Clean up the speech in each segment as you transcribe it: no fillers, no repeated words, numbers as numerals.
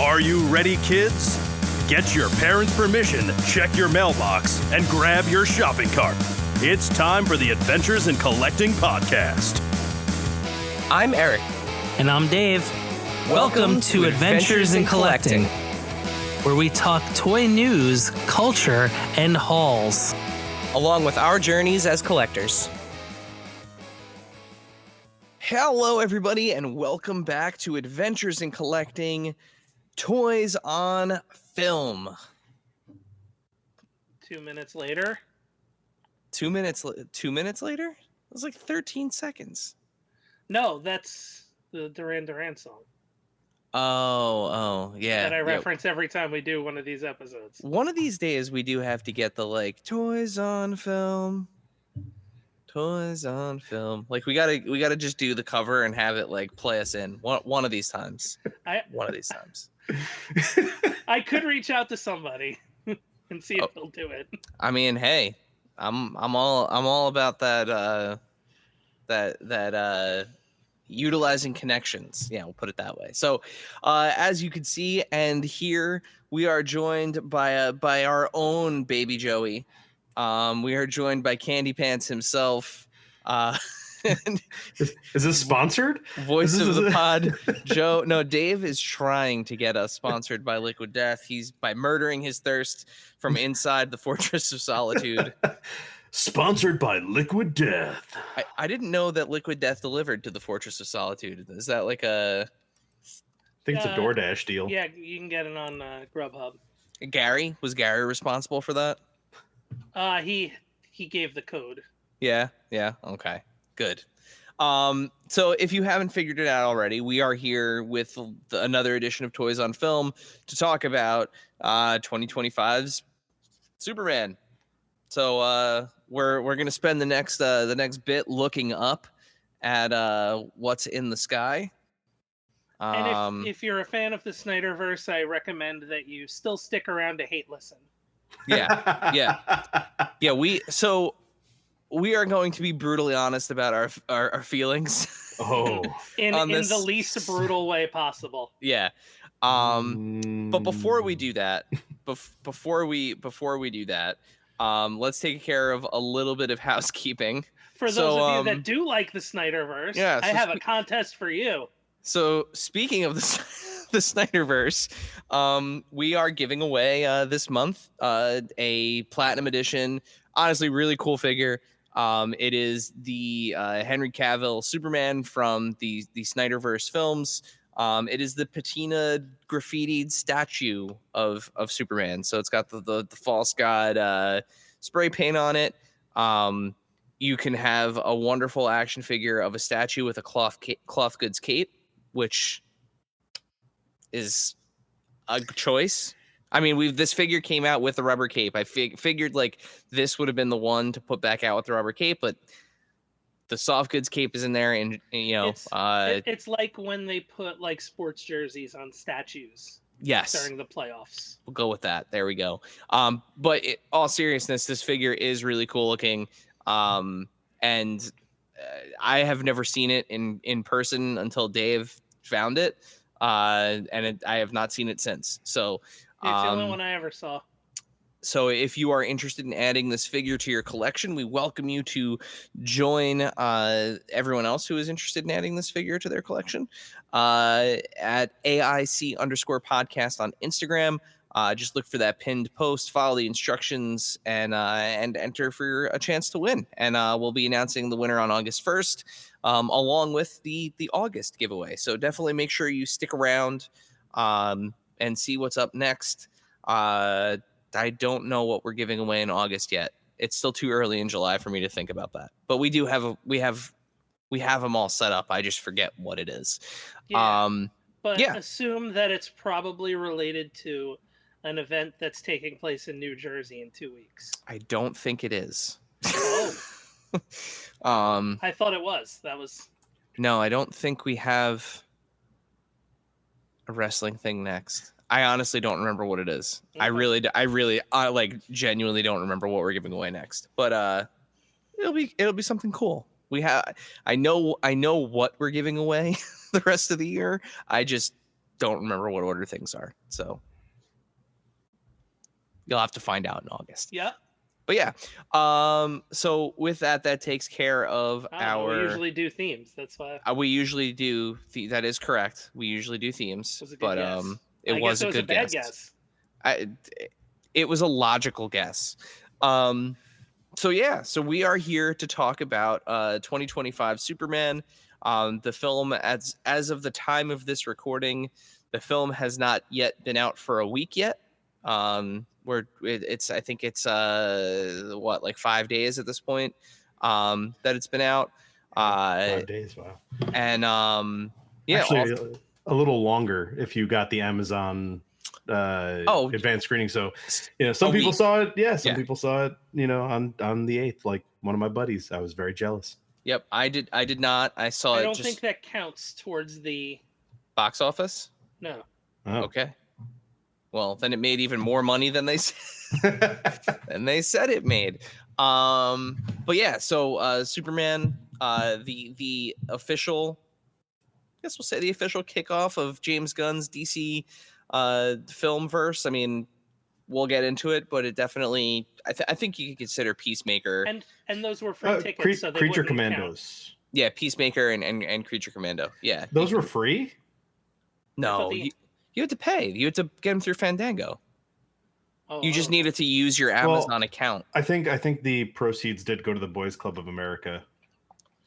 Are you ready, kids? Get your parents' permission, check your mailbox, and grab your shopping cart. It's time for the Adventures in Collecting podcast. I'm Eric. And I'm Dave. Welcome to Adventures in Collecting, where we talk toy news, culture, and hauls, along with our journeys as collectors. Hello, everybody, and welcome back to Adventures in Collecting, Toys on Film. 2 minutes later. 2 minutes. 2 minutes later? It was like 13 seconds. No, that's the Duran Duran song. Oh, yeah. That I reference every time we do one of these episodes. One of these days, we do have to get the Toys on Film. Toys on Film. We gotta just do the cover and have it play us in one of these times. One of these times. I could reach out to somebody and see if they'll do it. I mean, hey, I'm all about that utilizing connections. Yeah, we'll put it that way. So, as you can see and hear, we are joined by our own baby Joey. We are joined by Candy Pants himself. Is this sponsored? Voice of the pod, Joe. No, Dave is trying to get us sponsored by Liquid Death. He's by murdering his thirst from inside the Fortress of Solitude. Sponsored by Liquid Death. I didn't know that Liquid Death delivered to the Fortress of Solitude. Is that I think it's a DoorDash deal. Yeah, you can get it on Grubhub. Was Gary responsible for that? He gave the code. Yeah. Okay, good. So if you haven't figured it out already, we are here with another edition of Toys on Film to talk about 2025's Superman. So we're gonna spend the next bit looking up at what's in the sky. And if you're a fan of the Snyderverse, I recommend that you still stick around to hate listen. Yeah. We are going to be brutally honest about our feelings. Oh, in the least brutal way possible. Yeah. But before we do that, let's take care of a little bit of housekeeping. For those of you that do like the Snyderverse, I have a contest for you. So speaking of the Snyderverse, we are giving away this month a Platinum Edition, honestly really cool figure. It is the Henry Cavill Superman from the Snyderverse films. It is the patina graffitied statue of Superman. So it's got the false god spray paint on it. You can have a wonderful action figure of a statue with a cloth goods cape, which is a choice. I mean, this figure came out with a rubber cape. I figured this would have been the one to put back out with the rubber cape, but the soft goods cape is in there, and it's like when they put sports jerseys on statues. Yes, during the playoffs. We'll go with that. There we go. But all seriousness, this figure is really cool looking. And I have never seen it in person until Dave found it. I have not seen it since. So it's the only one I ever saw. So if you are interested in adding this figure to your collection, we welcome you to join everyone else who is interested in adding this figure to their collection at AIC_podcast on Instagram. Just look for that pinned post, follow the instructions, and enter for a chance to win. And we'll be announcing the winner on August 1st, along with the August giveaway. So definitely make sure you stick around and see what's up next. I don't know what we're giving away in August yet. It's still too early in July for me to think about that. But we do have we have them all set up. I just forget what it is. Yeah. Assume that it's probably related to an event that's taking place in New Jersey in 2 weeks. I don't think it is. Oh. I thought it was. No, I don't think we have a wrestling thing next. I honestly don't remember what it is. Okay. I really genuinely don't remember what we're giving away next. But it'll be something cool. I know what we're giving away the rest of the year. I just don't remember what order things are. So you'll have to find out in August. Yep. But yeah, so with that takes care of our. We usually do themes. That's why we usually do. That is correct. We usually do themes. Was a good but guess. it I was guess a good bad guess. It was a logical guess. So yeah, so we are here to talk about 2025 Superman. The film, as of the time of this recording, the film has not yet been out for a week yet. I think it's like 5 days at this point that it's been out. 5 days, wow. And yeah, actually a little longer if you got the Amazon advanced screening. So some people saw it. Yeah, some people saw it. On the 8th. Like one of my buddies, I was very jealous. Yep, I did not. I saw it. I don't think that counts towards the box office. No. Oh. Okay. Well, then it made even more money than they than they said it made. But yeah, so Superman, the official, I guess we'll say the official kickoff of James Gunn's DC film verse. I mean, we'll get into it, but it definitely, I think you could consider Peacemaker and those were free tickets. So they Creature wouldn't Commandos. count. Yeah, Peacemaker and Creature Commando. Yeah, those were free. No, you had to pay. You had to get them through Fandango. You just needed to use your Amazon account. I think the proceeds did go to the Boys Club of America.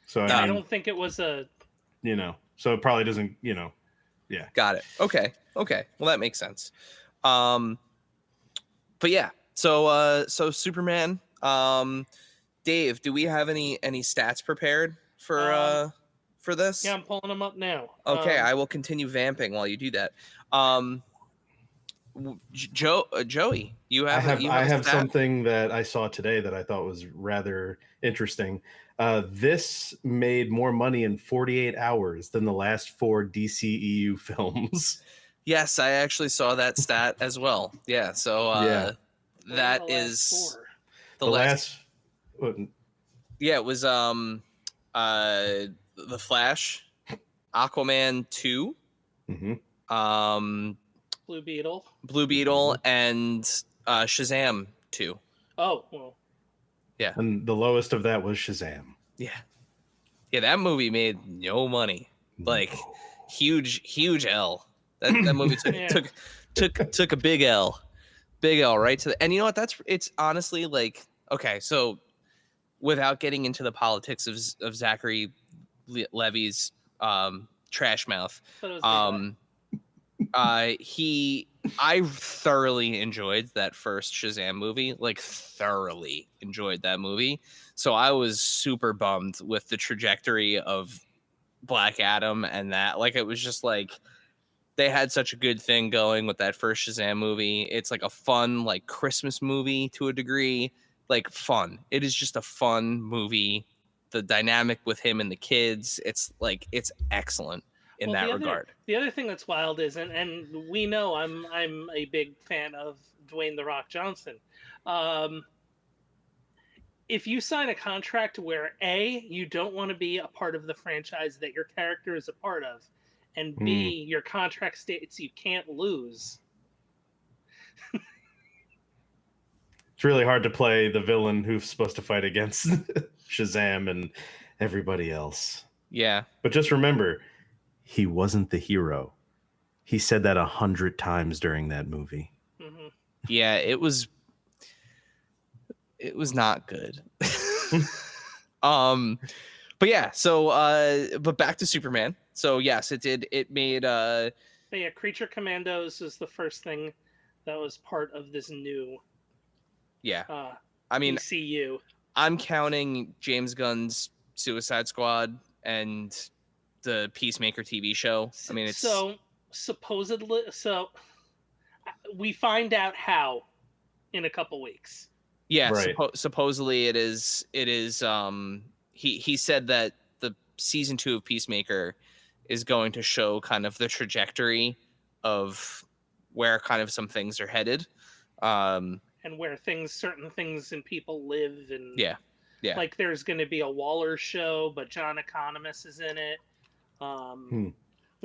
So I don't think it was a. So it probably doesn't. Yeah. Got it. Okay. Well, that makes sense. But yeah. So Superman. Dave, do we have any stats prepared for this? Yeah, I'm pulling them up now. Okay, I will continue vamping while you do that. Joey, you have. I have something that I saw today that I thought was rather interesting. This made more money in 48 hours than the last 4 DCEU films. Yes, I actually saw that stat as well. Yeah, so that is the last. Yeah, it was The Flash, Aquaman 2, Blue Beetle, and Shazam 2. Oh, well. Yeah. And the lowest of that was Shazam. Yeah, that movie made no money. Like huge L. That movie took a big L right to the. And you know what? It's honestly like, okay, so without getting into the politics of Zachary Levi's trash mouth, I thoroughly enjoyed that first Shazam movie, like thoroughly enjoyed that movie. So I was super bummed with the trajectory of Black Adam and that. Like, it was just like they had such a good thing going with that first Shazam movie. It's like a fun, like Christmas movie to a degree, like fun. It is just a fun movie. The dynamic with him and the kids, it's excellent. In that regard. The other thing that's wild is, and we know I'm a big fan of Dwayne "The Rock" Johnson. If you sign a contract where A, you don't want to be a part of the franchise that your character is a part of, and B, your contract states you can't lose. It's really hard to play the villain who's supposed to fight against Shazam and everybody else. Yeah. But just remember, he wasn't the hero. He said that 100 times during that movie. Mm-hmm. Yeah, it was not good. But yeah, so but back to Superman. So yes, it made yeah, Creature Commandos is the first thing that was part of this new I mean DCU. I'm counting James Gunn's Suicide Squad and the Peacemaker TV show. I mean, it's supposedly. So we find out how in a couple weeks. Yeah, right. Supposedly it is. He said that the season 2 of Peacemaker is going to show kind of the trajectory of where kind of some things are headed, and where certain things and people live, and yeah. Like there's going to be a Waller show, but John Economist is in it.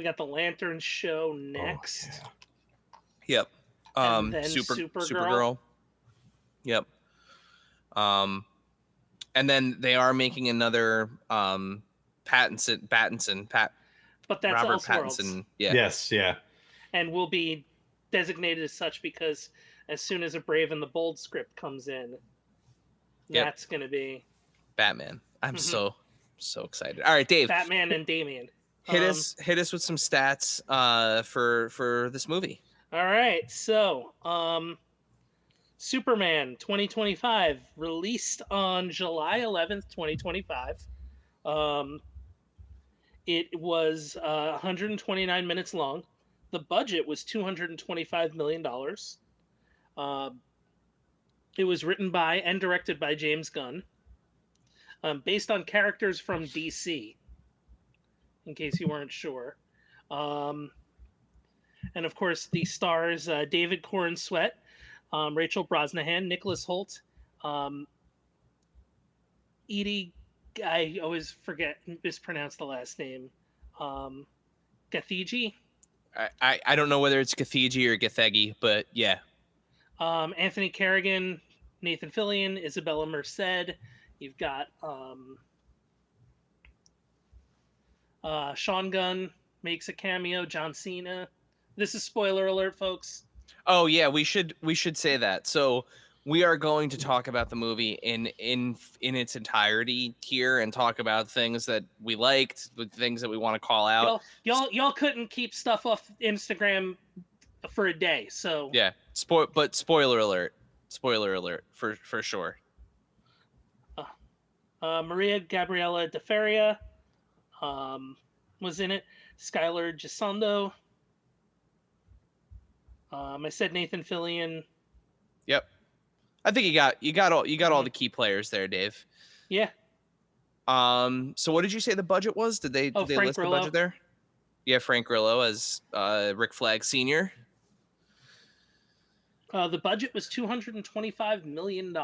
We got the Lantern Show next. Oh, Yep. And then Supergirl. Yep. And then they are making another Pattinson. But that's Robert Elseworlds. Pattinson. Yeah. Yes, yeah. And will be designated as such because as soon as a Brave and the Bold script comes in, that's going to be Batman. I'm so excited. All right, Dave. Batman and Damian. Hit us with some stats for this movie. All right. So, Superman 2025 released on July 11th, 2025. It was 129 minutes long. The budget was $225 million. It was written by and directed by James Gunn, based on characters from DC, in case you weren't sure. And of course, the stars David Corn Sweat, Rachel Brosnahan, Nicholas Hoult, Edie, I always mispronounce the last name, Gathegi. I don't know whether it's Gathegi or Gathegi, but yeah. Anthony Carrigan, Nathan Fillion, Isabella Merced. You've got Sean Gunn makes a cameo. John Cena. This is spoiler alert, folks. Oh yeah, we should say that. So we are going to talk about the movie in its entirety here and talk about things that we liked, things that we want to call out. Y'all couldn't keep stuff off Instagram for a day, so yeah. Spoiler alert for sure. Maria Gabriela De Feria was in it. Skylar Gisondo. I said Nathan Fillion. Yep. I think you got all the key players there, Dave. Yeah. So what did you say the budget was? Did they Frank list Grillo. the budget there? Yeah, Frank Grillo as Rick Flag Sr. The budget was $225 million.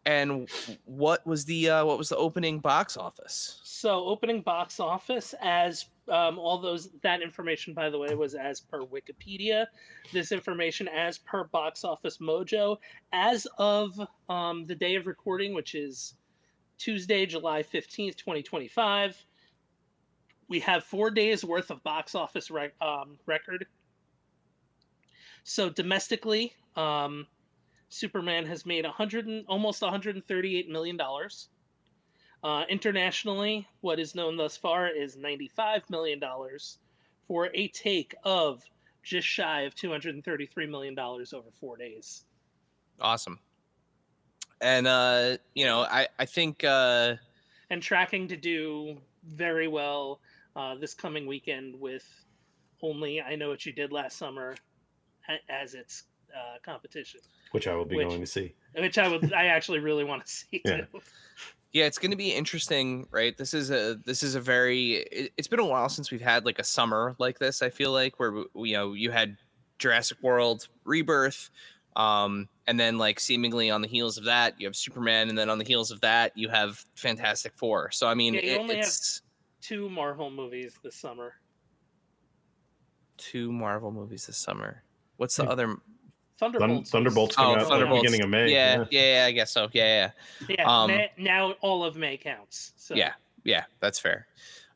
And what was the opening box office? So opening box office, as that information, by the way, was as per Wikipedia. This information as per Box Office Mojo, as of the day of recording, which is Tuesday, July 15th, 2025. We have 4 days worth of box office record. So domestically, Superman has made almost $138 million. Internationally, what is known thus far is $95 million for a take of just shy of $233 million over 4 days. Awesome. And, I think... and tracking to do very well this coming weekend with only I Know What You Did Last Summer as its competition. Which I will be going to see. Which I actually really want to see too. Yeah, it's going to be interesting, right? It's been a while since we've had like a summer like this. I feel like where you had Jurassic World Rebirth, and then like seemingly on the heels of that you have Superman, and then on the heels of that you have Fantastic Four. So I mean, you only have 2 Marvel movies this summer. 2 Marvel movies this summer. What's the other? Thunderbolts come out at the beginning of May. Yeah, I guess so. Yeah. Now all of May counts. So. Yeah, that's fair.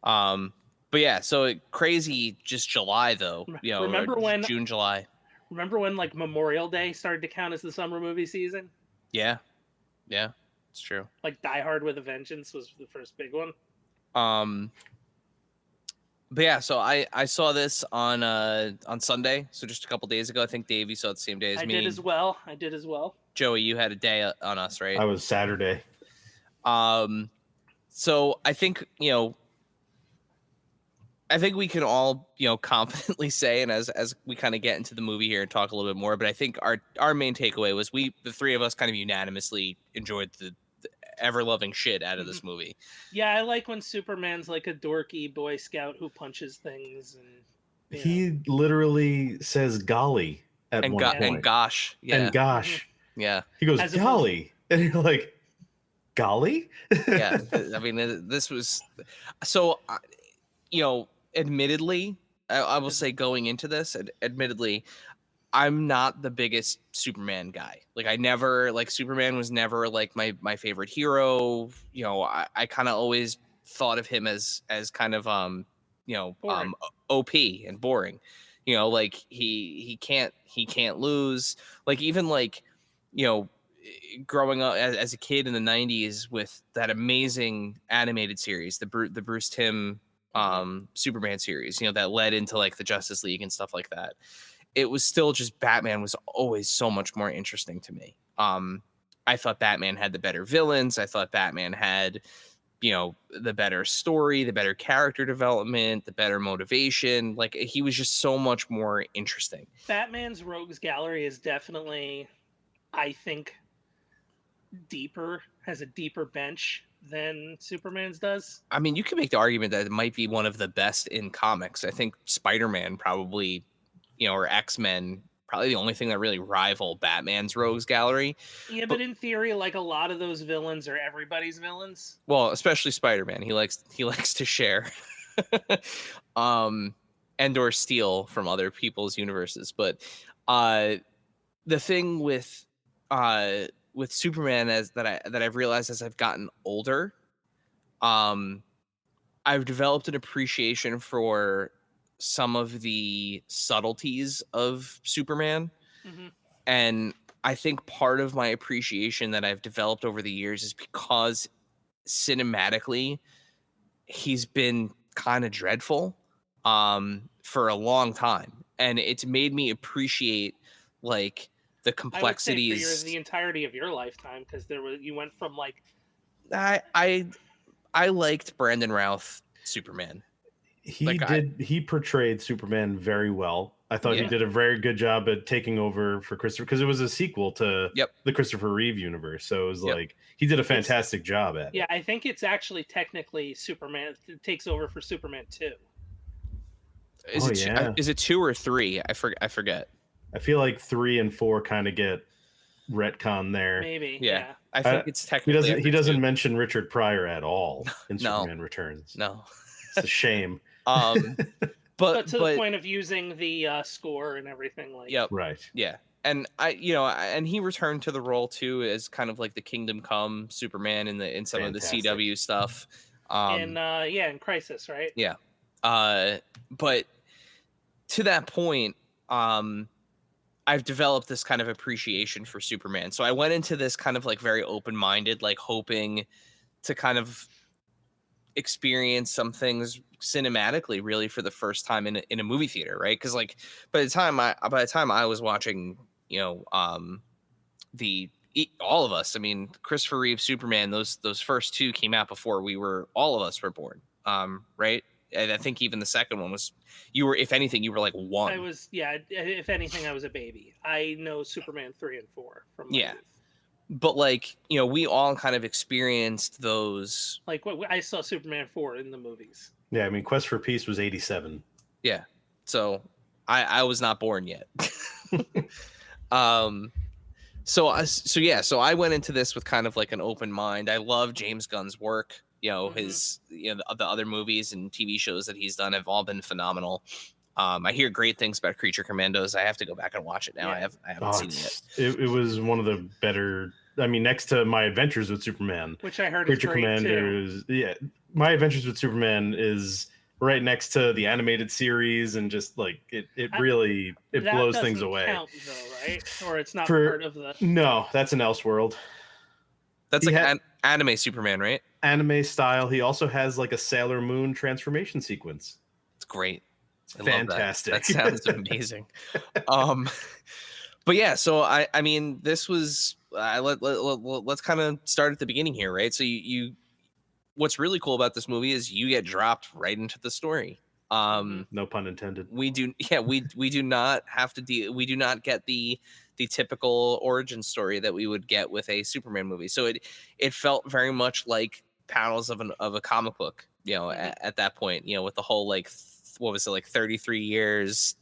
But yeah, so crazy just July though. Remember when June, July. Remember when like Memorial Day started to count as the summer movie season? Yeah, it's true. Like Die Hard with a Vengeance was the first big one. But yeah, so I saw this on Sunday, so just a couple days ago. I think Dave, you saw it the same day as me. I did as well. Joey, you had a day on us, right? I was Saturday. So I think we can all confidently say, and as we kind of get into the movie here and talk a little bit more, but I think our main takeaway was the 3 of us kind of unanimously enjoyed the ever-loving shit out of this movie. Yeah, I like when Superman's like a dorky Boy Scout who punches things, and he literally says "golly" at one point. And gosh, yeah, and gosh, yeah. He goes "golly," and you're like, "Golly." Yeah, I mean, this was so. Admittedly, I will say going into this, admittedly, I'm not the biggest Superman guy. Like I never like Superman was never like my favorite hero. You know, I kind of always thought of him as kind of Boring. OP and boring. You know, like he can't lose. Like even like, you know, growing up as a kid in the 90s with that amazing animated series, the Bruce Timm Superman series, you know, that led into like the Justice League and stuff like that. It was still just Batman was always so much more interesting to me. I thought Batman had the better villains. I thought Batman had, you know, the better story, the better character development, the better motivation. Like he was just so much more interesting. Batman's rogues gallery is definitely, I think, has a deeper bench than Superman's does. I mean, you can make the argument that it might be one of the best in comics. I think Spider-Man probably, you know, or X-Men, probably the only thing that really rival Batman's rogues gallery. Yeah, but in theory, like a lot of those villains are everybody's villains. Well, especially Spider-Man. He likes to share. And or steal from other people's universes. But the thing with Superman that I've realized as I've gotten older, I've developed an appreciation for some of the subtleties of Superman. Mm-hmm. And I think part of my appreciation that I've developed over the years is because cinematically he's been kind of dreadful for a long time. And it's made me appreciate like the complexities. I would say for the entirety of your lifetime, because you went from like I liked Brandon Routh Superman. He portrayed Superman very well. I thought he did a very good job at taking over for Christopher, because it was a sequel to the Christopher Reeve universe. So it was like he did a fantastic job at it. Yeah, I think it's actually technically Superman takes over for Superman 2. Is it 2 or 3? I forget. I feel like 3 and 4 kind of get retcon there. Maybe. Yeah. I think it's technically he doesn't mention Richard Pryor at all in Superman Returns. No. It's a shame. But to the point of using the score and everything like. Yep. Right. Yeah. And and he returned to the role too as kind of like the Kingdom Come Superman in some of the CW stuff. In Crisis, right? Yeah. But to that point, I've developed this kind of appreciation for Superman. So I went into this kind of like very open-minded, like hoping to kind of experience some things cinematically really for the first time in a movie theater, right? Because like by the time I was watching, you know, all of us, I mean, Christopher Reeve Superman, those first two came out before all of us were born, right? And I think even the second one was, if anything, you were like 1. I was, if anything, I was a baby. I know Superman 3 and 4 from my youth. But like, you know, we all kind of experienced those. Like I saw Superman 4 in the movies. Yeah, I mean, Quest for Peace was 87. Yeah, so I was not born yet. So I went into this with kind of like an open mind. I love James Gunn's work. You know, his the other movies and TV shows that he's done have all been phenomenal. I hear great things about Creature Commandos. I have to go back and watch it now. Yeah. I haven't seen it yet. It was one of the better. I mean, next to My Adventures with Superman, which I heard Creature is great Commandos. Too. Yeah, My Adventures with Superman is right next to the animated series, and just like it really blows things away. Count, though, right? Or it's not part of the. No, that's an Elseworld. That's like anime Superman, right? Anime style. He also has like a Sailor Moon transformation sequence. It's great. Fantastic. That sounds amazing. But yeah, so I mean, this was let's kind of start at the beginning here, right? So you what's really cool about this movie is you get dropped right into the story. No pun intended. We do not have to we do not get the typical origin story that we would get with a Superman movie. So it felt very much like panels of a comic book, you know, at that point, you know, with the whole like what was it, like 33 years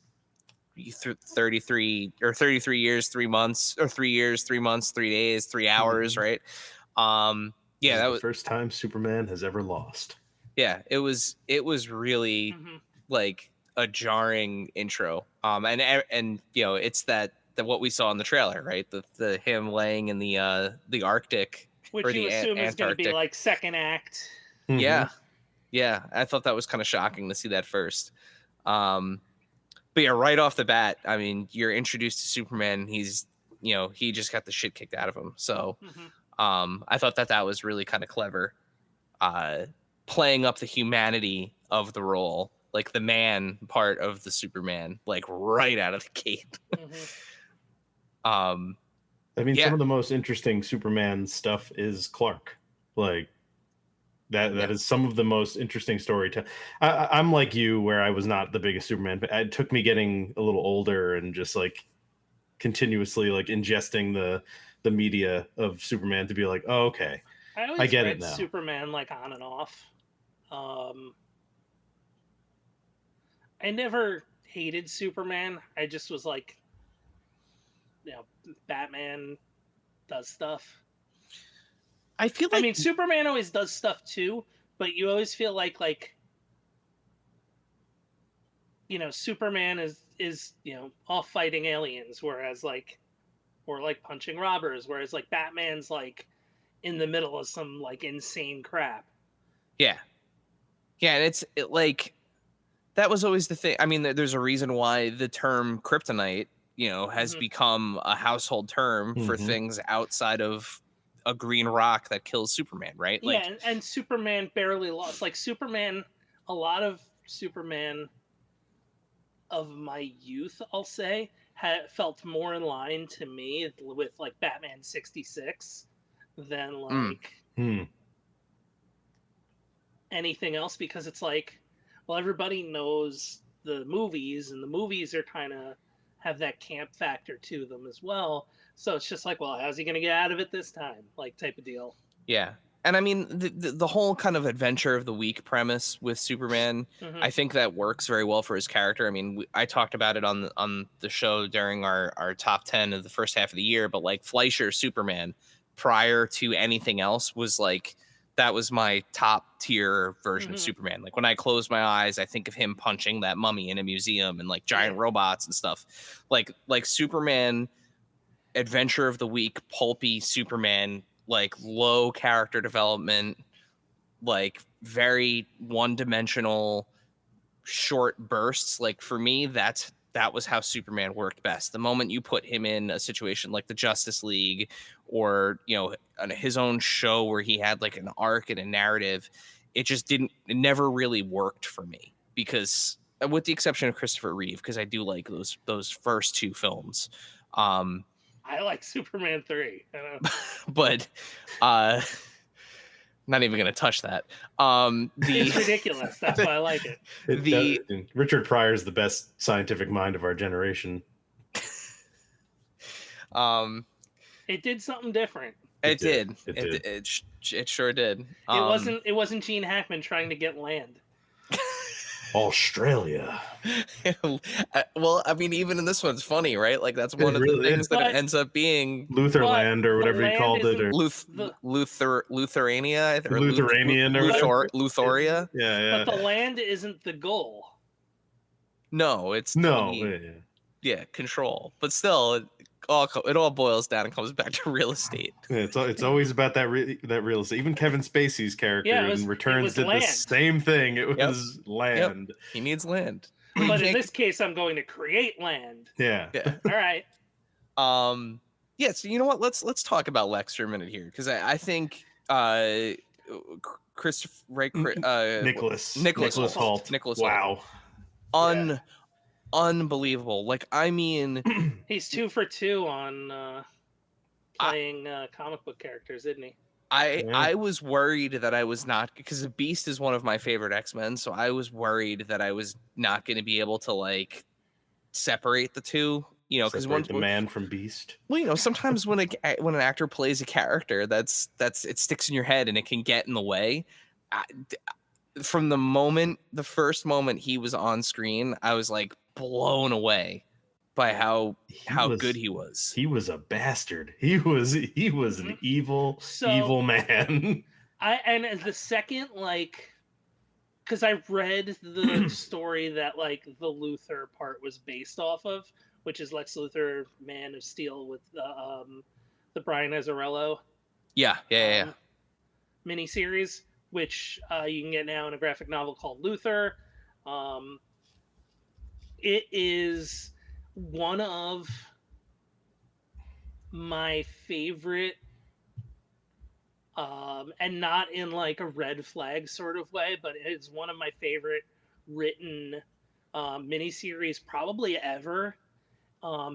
33 years 3 months, or 3 years 3 months 3 days 3 hours, right? Yeah, that was the first time Superman has ever lost. Yeah, it was really like a jarring intro. And you know, it's that what we saw in the trailer, right? The him laying in the Arctic, which or you the assume is going to be Antarctic. like second act. Yeah, yeah. I thought that was kind of shocking to see that first. But yeah, right off the bat, I mean, you're introduced to Superman. He's, you know, he just got the shit kicked out of him. So, I thought that was really kind of clever, playing up the humanity of the role, like the man part of the Superman, like right out of the gate. I mean, some of the most interesting Superman stuff is Clark. Like that is some of the most interesting storytelling. I'm like you, where I was not the biggest Superman, but it took me getting a little older and just like continuously like ingesting the media of Superman to be like, oh, okay, I get read it now. Superman like on and off. I never hated Superman. I just was like, you know, Batman does stuff. I feel like, I mean, Superman always does stuff too, but you always feel like, you know, Superman is, you know, off fighting aliens, whereas like, or like punching robbers, whereas like Batman's like in the middle of some like insane crap. Yeah. Yeah, and like, that was always the thing. I mean, there's a reason why the term kryptonite, you know, has become a household term for things outside of a green rock that kills Superman, right? Like, yeah, and Superman barely lost. Like Superman, a lot of Superman of my youth, I'll say, felt more in line to me with like Batman 66 than like anything else, because it's like, well, everybody knows the movies, and the movies are kind of have that camp factor to them as well. So it's just like, well, how's he going to get out of it this time? Like, type of deal. Yeah. And I mean, the whole kind of adventure of the week premise with Superman, I think that works very well for his character. I mean, I talked about it on the show during our top 10 of the first half of the year, but like Fleischer Superman, prior to anything else, was like, that was my top tier version of Superman. Like, when I close my eyes, I think of him punching that mummy in a museum and like giant robots and stuff. Like Superman, adventure of the week, pulpy Superman, like low character development, like very one-dimensional short bursts. Like, for me, that was how Superman worked best. The moment you put him in a situation like the Justice League, or, you know, on his own show where he had like an arc and a narrative, it never really worked for me, because with the exception of Christopher Reeve, because I do like those first two films. I like Superman 3. But not even gonna touch that. It's ridiculous. That's why I like it. Richard Pryor is the best scientific mind of our generation. It did something different. It did. It sure did. It wasn't Gene Hackman trying to get land. Australia. Well, I mean, even in this one, it's funny, right? Like, that's one of the things that it ends up being. Lutherland, or whatever you called it, or Lutherania, or Lutheranian, or Luthoria. Yeah. But the land isn't the goal. No, it's control. But still, it all boils down and comes back to real estate. Yeah, it's always about that real estate. Even Kevin Spacey's character in Returns did the same thing. It was land. Yep. He needs land. But in this case, I'm going to create land. Yeah. All right. Yeah. So, you know what? Let's talk about Lex for a minute here, because I think Nicholas Hoult. Wow. Unbelievable. Like, I mean, he's 2 for 2 on playing comic book characters, isn't he? I was worried that I was not, because the Beast is one of my favorite X-Men, so I was worried that I was not going to be able to like separate the two, you know, because the man from Beast. Well, you know, sometimes when an actor plays a character that's it sticks in your head and it can get in the way. From the first moment he was on screen, I was like blown away by how good he was. He was a bastard. He was an evil man. And the second like because I read the story that like the Luthor part was based off of, which is Lex Luthor, Man of Steel with the Brian Azzarello miniseries, which you can get now in a graphic novel called Luthor. It is one of my favorite, and not in like a red flag sort of way, but it's one of my favorite written miniseries probably ever,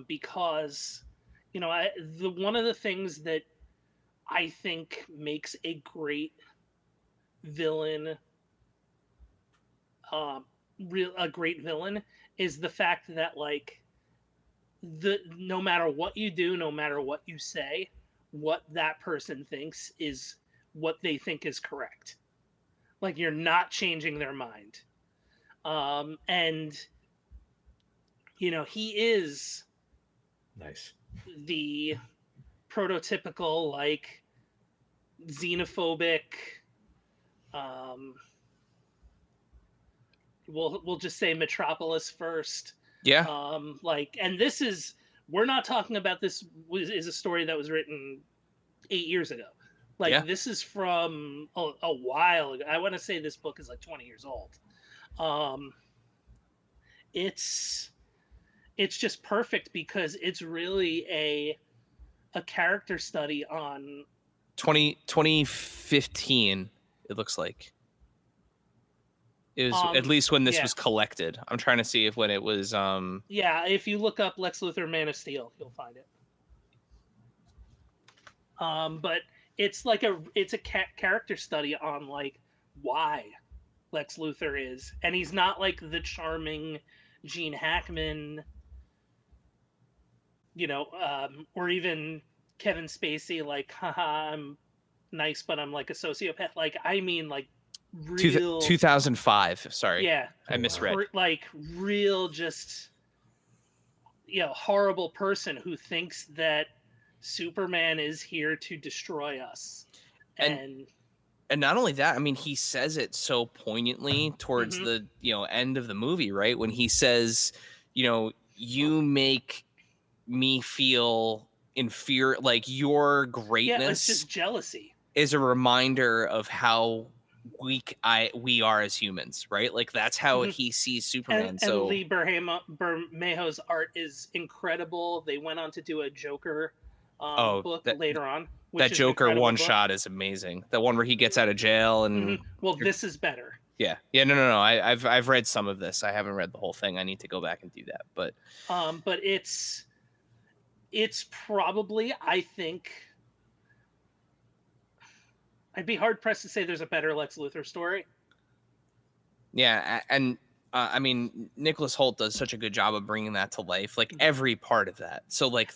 because one of the things that I think makes a great villain, a great villain, is the fact that like no matter what you do, no matter what you say, what that person thinks is what they think is correct. Like you're not changing their mind. And he is nice, the prototypical like xenophobic, we'll just say Metropolis first. Yeah. And this is, we're not talking about this is a story that was written 8 years ago. Like this is from a while ago. I want to say this book is like 20 years old. It's just perfect because it's really a character study on 2015, it looks like. It was at least when this was collected. I'm trying to see if when it was if you look up Lex Luthor Man of Steel, you'll find it. But it's like a character study on like why Lex Luthor is, and he's not like the charming Gene Hackman, or even Kevin Spacey, like, haha, I'm nice, but I'm like a sociopath. Like, I mean, like, real 2005. Sorry, I misread. Like, real, just horrible person who thinks that Superman is here to destroy us, and not only that, I mean, he says it so poignantly towards the end of the movie, right? When he says, you make me feel inferior, like your greatness it's just jealousy is a reminder of how weak we are as humans, right? Like that's how he sees Superman. And Lee Bermejo's art is incredible. They went on to do a Joker book later on. That Joker one shot is amazing. The one where he gets out of jail and well, this is better. Yeah. No. I've read some of this. I haven't read the whole thing. I need to go back and do that. But it's probably, I think, I'd be hard pressed to say there's a better Lex Luthor story. Yeah, and I mean, Nicholas Hoult does such a good job of bringing that to life, like every part of that. So like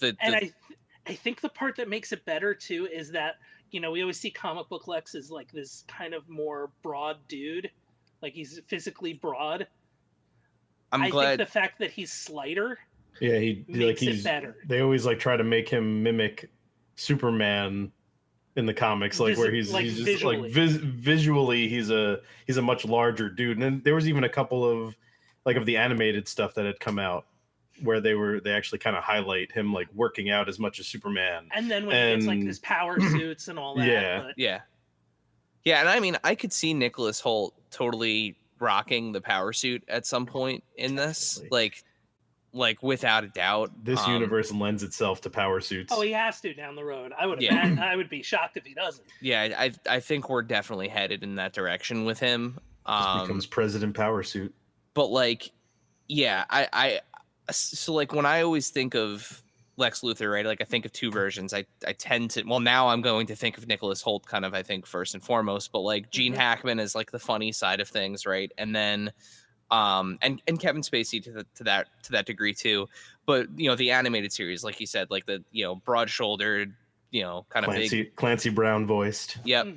I think the part that makes it better too is that we always see comic book Lex as like this kind of more broad dude, like he's physically broad. I think the fact that he's slighter, makes it better. They always like try to make him mimic Superman in the comics, like where he's just visually. Like visually he's a much larger dude. And then there was even a couple of like of the animated stuff that had come out where they actually kind of highlight him like working out as much as Superman. And then when he gets like his power suits and all that. Yeah. And I mean, I could see Nicholas Hoult totally rocking the power suit at some point in this, like without a doubt. This universe lends itself to power suits. Oh, he has to down the road. I would be shocked if he doesn't. Yeah, I think we're definitely headed in that direction with him. Becomes President Power Suit. But like, I so like when I always think of Lex Luthor, right? Like I think of two versions. I tend to, well, now I'm going to think of Nicholas Hoult kind of, I think, first and foremost, but like Gene Hackman is like the funny side of things, right? And then and Kevin Spacey to that degree too. But the animated series, like you said, like the broad-shouldered, kind of big Clancy Brown voiced. Yep.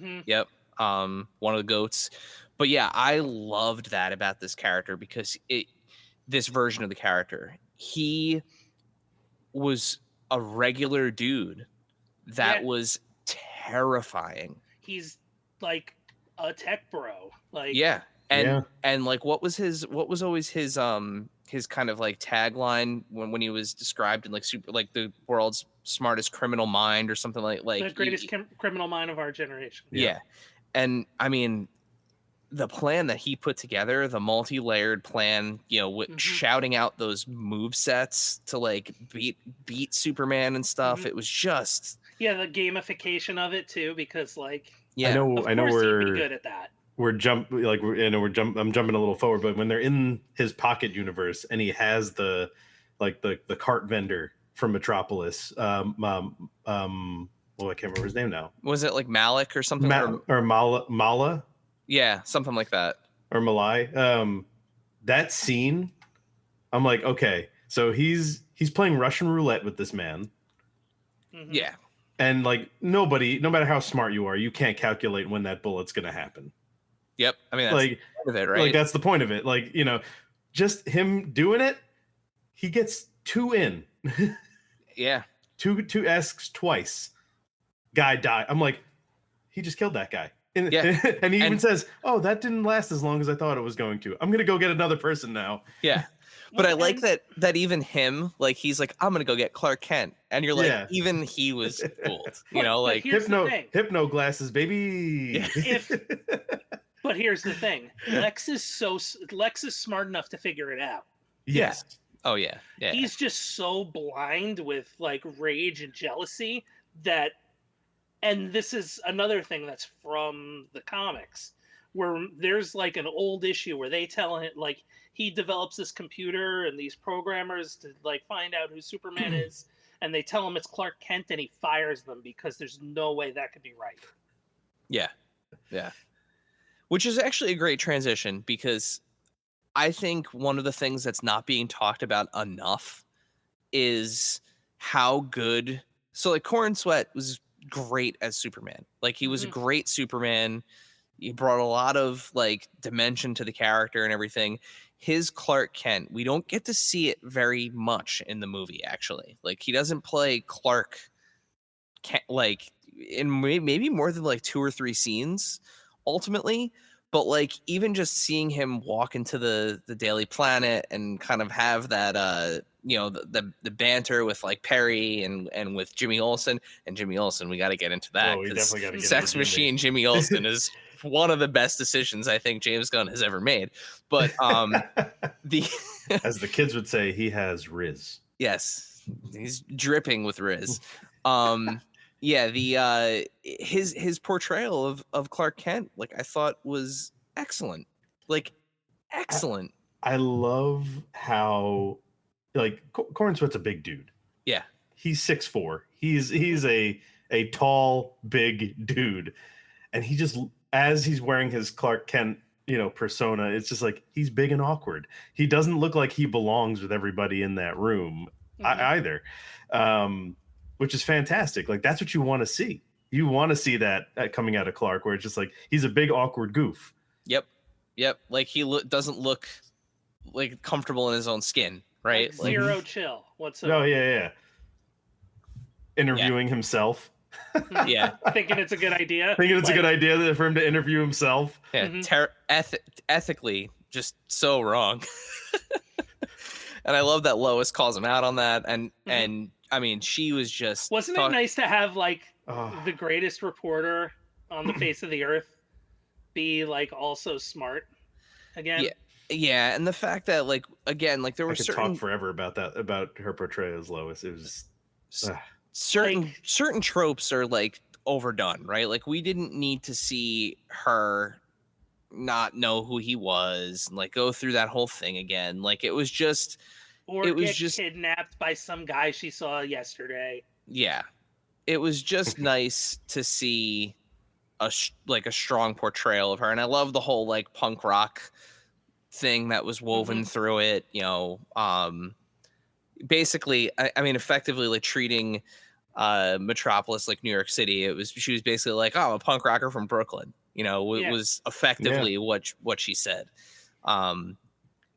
One of the goats. But yeah, I loved that about this character because this version of the character, he was a regular dude that was terrifying. He's like a tech bro. Like And like, what was always his kind of like tagline when he was described in like the world's smartest criminal mind or something like the greatest criminal mind of our generation. Yeah. And I mean, the plan that he put together, the multi-layered plan, shouting out those move sets to like beat Superman and stuff. It was just the gamification of it too, because like I know we're good at that. I'm jumping a little forward, but when they're in his pocket universe and he has the cart vendor from Metropolis, I can't remember his name now. Was it like Malik or something? Or Mala? Yeah, something like that. Or Malai. That scene, I'm like, okay, so he's playing Russian roulette with this man. Mm-hmm. Yeah. And like no matter how smart you are, you can't calculate when that bullet's gonna happen. Yep. I mean, that's like, the point of it, right? Like that's the point of it. Like, just him doing it, he gets 2 in. Yeah. Two esques twice. Guy died. I'm like, he just killed that guy. And, and he even says, "Oh, that didn't last as long as I thought it was going to. I'm gonna go get another person now." Yeah, but I like that even him, like he's like, "I'm gonna go get Clark Kent," and you're like, even he was fooled, like hypno glasses, baby. Yeah. But here's the thing: Lex is smart enough to figure it out. Yes. Oh yeah. He's just so blind with like rage and jealousy that. And this is another thing that's from the comics, where there's like an old issue where they tell him, like, he develops this computer and these programmers to like find out who Superman is, and they tell him it's Clark Kent, and he fires them because there's no way that could be right. Yeah. Which is actually a great transition, because I think one of the things that's not being talked about enough is how good. So like Corin Sweat was great as Superman. Like he was a great Superman. He brought a lot of like dimension to the character and everything. His Clark Kent, we don't get to see it very much in the movie, actually. Like he doesn't play Clark Kent like in maybe more than like 2 or 3 scenes ultimately. But like even just seeing him walk into the Daily Planet and kind of have that the banter with like Perry and with Jimmy Olsen, we got to get into that. We definitely got to get Sex Machine Jimmy Olsen is one of the best decisions I think James Gunn has ever made. But as the kids would say, he has Riz. Yes, he's dripping with Riz. His portrayal of Clark Kent, like I thought was excellent. Like excellent. I love how like Corin Sweat's a big dude. Yeah. He's 6'4". He's a tall, big dude. And he just, as he's wearing his Clark Kent, persona, it's just like he's big and awkward. He doesn't look like he belongs with everybody in that room either. Which is fantastic. Like that's what you want to see. You want to see that coming out of Clark, where it's just like he's a big awkward goof. Yep. Like he doesn't look like comfortable in his own skin, right? Like zero chill whatsoever. Oh yeah. Interviewing himself. Yeah. Thinking it's a good idea. A good idea for him to interview himself. Yeah. Ethically, just so wrong. And I love that Lois calls him out on that, and I mean, she was just... Wasn't it nice to have, like, the greatest reporter on the face of the earth be, like, also smart again? Yeah, and the fact that, like, again, like, there were certain... talk forever about that, about her portrayal as Lois. It was... certain tropes are, like, overdone, right? Like, we didn't need to see her not know who he was, and, like, go through that whole thing again. Like, it was just... Or get kidnapped by some guy she saw yesterday. Yeah. It was just nice to see a strong portrayal of her. And I love the whole like punk rock thing that was woven through it, basically, I mean, effectively like treating Metropolis like New York City. She was basically like, oh, I'm a punk rocker from Brooklyn. It was effectively what she said.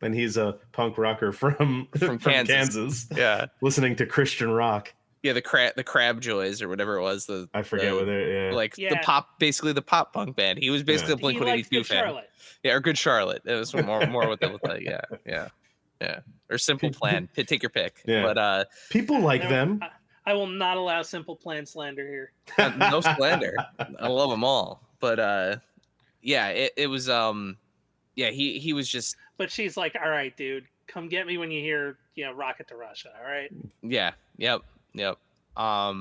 And he's a punk rocker from Kansas. Yeah. Listening to Christian rock. Yeah, the Crab Joys or whatever it was. I forget what they. Yeah. Like the pop punk band. He was basically a Blink-182 fan. Charlotte. Yeah, or Good Charlotte. It was more what they looked like. Yeah. Or Simple Plan. Take your pick. Yeah. But people like them. I will not allow Simple Plan slander here. No slander. I love them all. But yeah, it was yeah, he was just. But she's like, all right, dude, come get me when you hear Rocket to Russia. All right. Yeah. Yep. I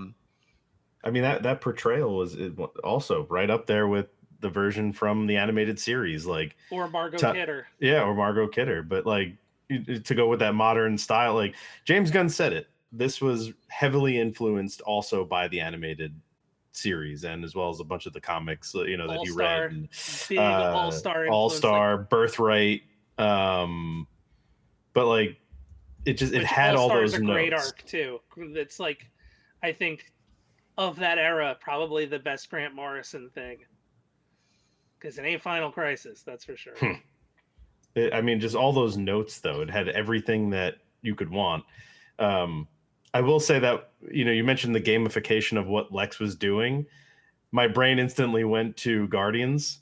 mean that portrayal was also right up there with the version from the animated series, like or Margot Kidder. Yeah, or Margot Kidder. But like to go with that modern style, like James Gunn said it. This was heavily influenced also by the animated series and as well as a bunch of the comics, that he read. And, big All-Star, Birthright. But like it had all those notes. Great arc too. It's like, I think of that era, probably the best Grant Morrison thing. Because it ain't Final Crisis, that's for sure. I mean, just all those notes though. It had everything that you could want. I will say that, you mentioned the gamification of what Lex was doing. My brain instantly went to Guardians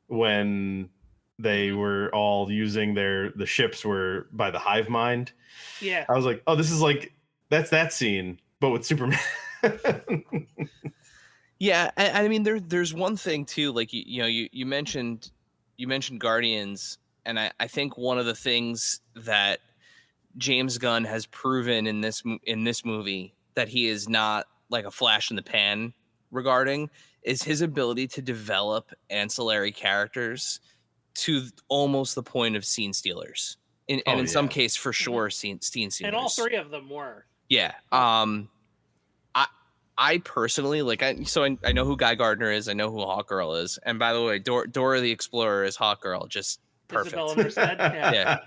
when they were all using the ships were by the hive mind. Yeah. I was like, oh, this is like, that's that scene, but with Superman. Yeah. I mean, there's one thing too, like, you mentioned Guardians. And I think one of the things that James Gunn has proven in this movie that he is not like a flash in the pan regarding is his ability to develop ancillary characters to almost the point of scene stealers. In some case, for sure, scene stealers. And all three of them were. Yeah. I personally like. I know who Guy Gardner is. I know who Hawkgirl is. And by the way, Dora the Explorer is Hawkgirl. Just perfect. Yeah.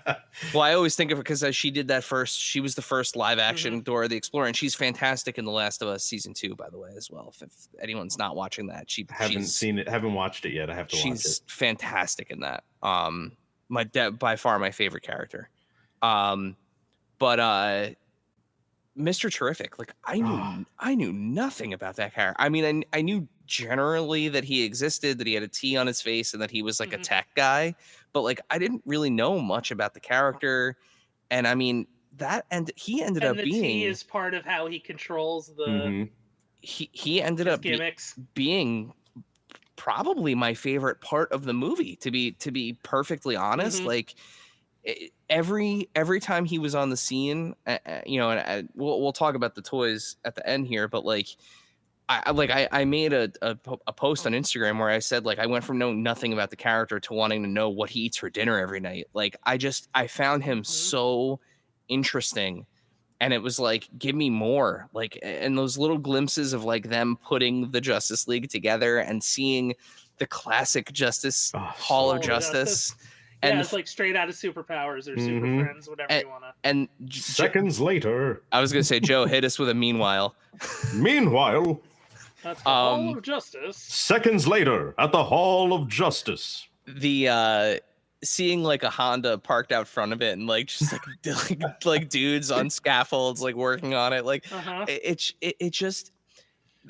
Well, I always think of her because she did that first. She was the first live action Dora the Explorer, and she's fantastic in The Last of Us season 2, by the way, as well. If anyone's not watching that, haven't watched it yet. I have to watch it. She's fantastic in that. By far my favorite character. But Mr. Terrific, like I knew nothing about that character. I mean, I knew generally that he existed, that he had a T on his face, and that he was like a tech guy. But like, I didn't really know much about the character, and I mean he ended up being. T is part of how he controls the. He ended up being probably my favorite part of the movie. To be perfectly honest, like every time he was on the scene, and we'll talk about the toys at the end here, but like. I made a post on Instagram where I said, like, I went from knowing nothing about the character to wanting to know what he eats for dinner every night. Like, I found him so interesting, and it was like, give me more. Like, and those little glimpses of like them putting the Justice League together and seeing the classic Hall of Justice. And it's like straight out of Superpowers or Super Friends, whatever you want to. And seconds later, I was gonna say, Joe, hit us with a meanwhile. Meanwhile. That's the Hall of Justice. Seconds later, at the Hall of Justice. The seeing like a Honda parked out front of it and like just like dudes on scaffolds like working on it, like it just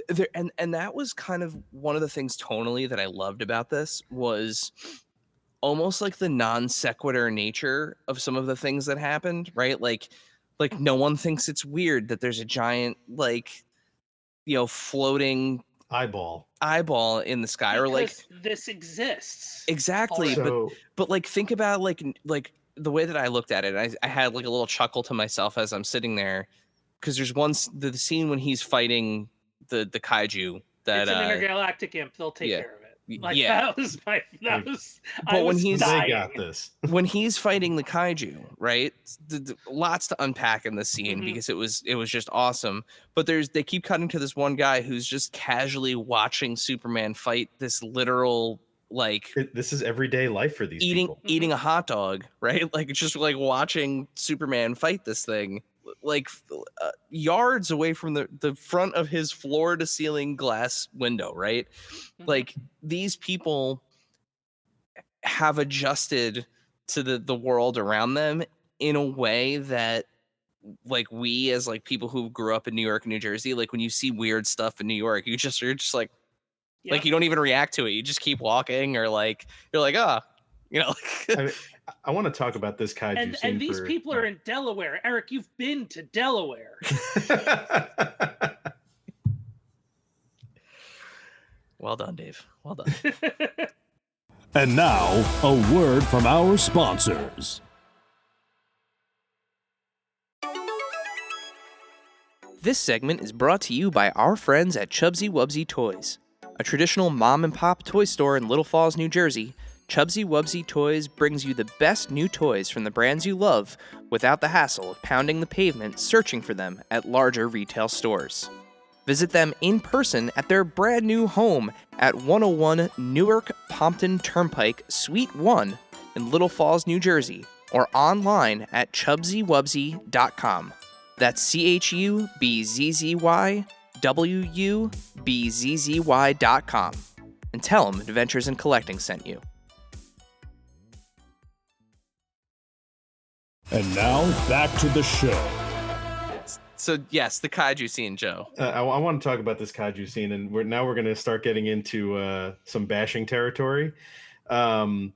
there, and that was kind of one of the things tonally that I loved about this was almost like the non sequitur nature of some of the things that happened, right? Like no one thinks it's weird that there's a giant floating eyeball in the sky, because or like this exists exactly. But like think about like the way that I looked at it. I had like a little chuckle to myself as I'm sitting there because there's the scene when he's fighting the kaiju that it's an intergalactic imp. They'll take care of it. Like that was. But when he's fighting the kaiju, right? Lots to unpack in the scene because it was just awesome. But they keep cutting to this one guy who's just casually watching Superman fight this literal this is everyday life for these people. Eating a hot dog, right? Like just like watching Superman fight this thing. Like yards away from the front of his floor to ceiling glass window, right? Like these people have adjusted to the world around them in a way that we as like people who grew up in New York and New Jersey, like when you see weird stuff in New York, you're just like, like you don't even react to it. You just keep walking, or like you're like, I want to talk about this kaiju scene. And these people are in Delaware. Eric, you've been to Delaware. Well done, Dave. Well done. And now, a word from our sponsors. This segment is brought to you by our friends at Chubsy Wubsy Toys. A traditional mom-and-pop toy store in Little Falls, New Jersey, Chubsy Wubsy Toys brings you the best new toys from the brands you love without the hassle of pounding the pavement searching for them at larger retail stores. Visit them in person at their brand new home at 101 Newark Pompton Turnpike, Suite 1 in Little Falls, New Jersey, or online at chubsywubsy.com. That's CHUBZZYWUBZZY.com. And tell them Adventures in Collecting sent you. And now, back to the show. So, yes, the kaiju scene, Joe. I want to talk about this kaiju scene, and we're going to start getting into some bashing territory. The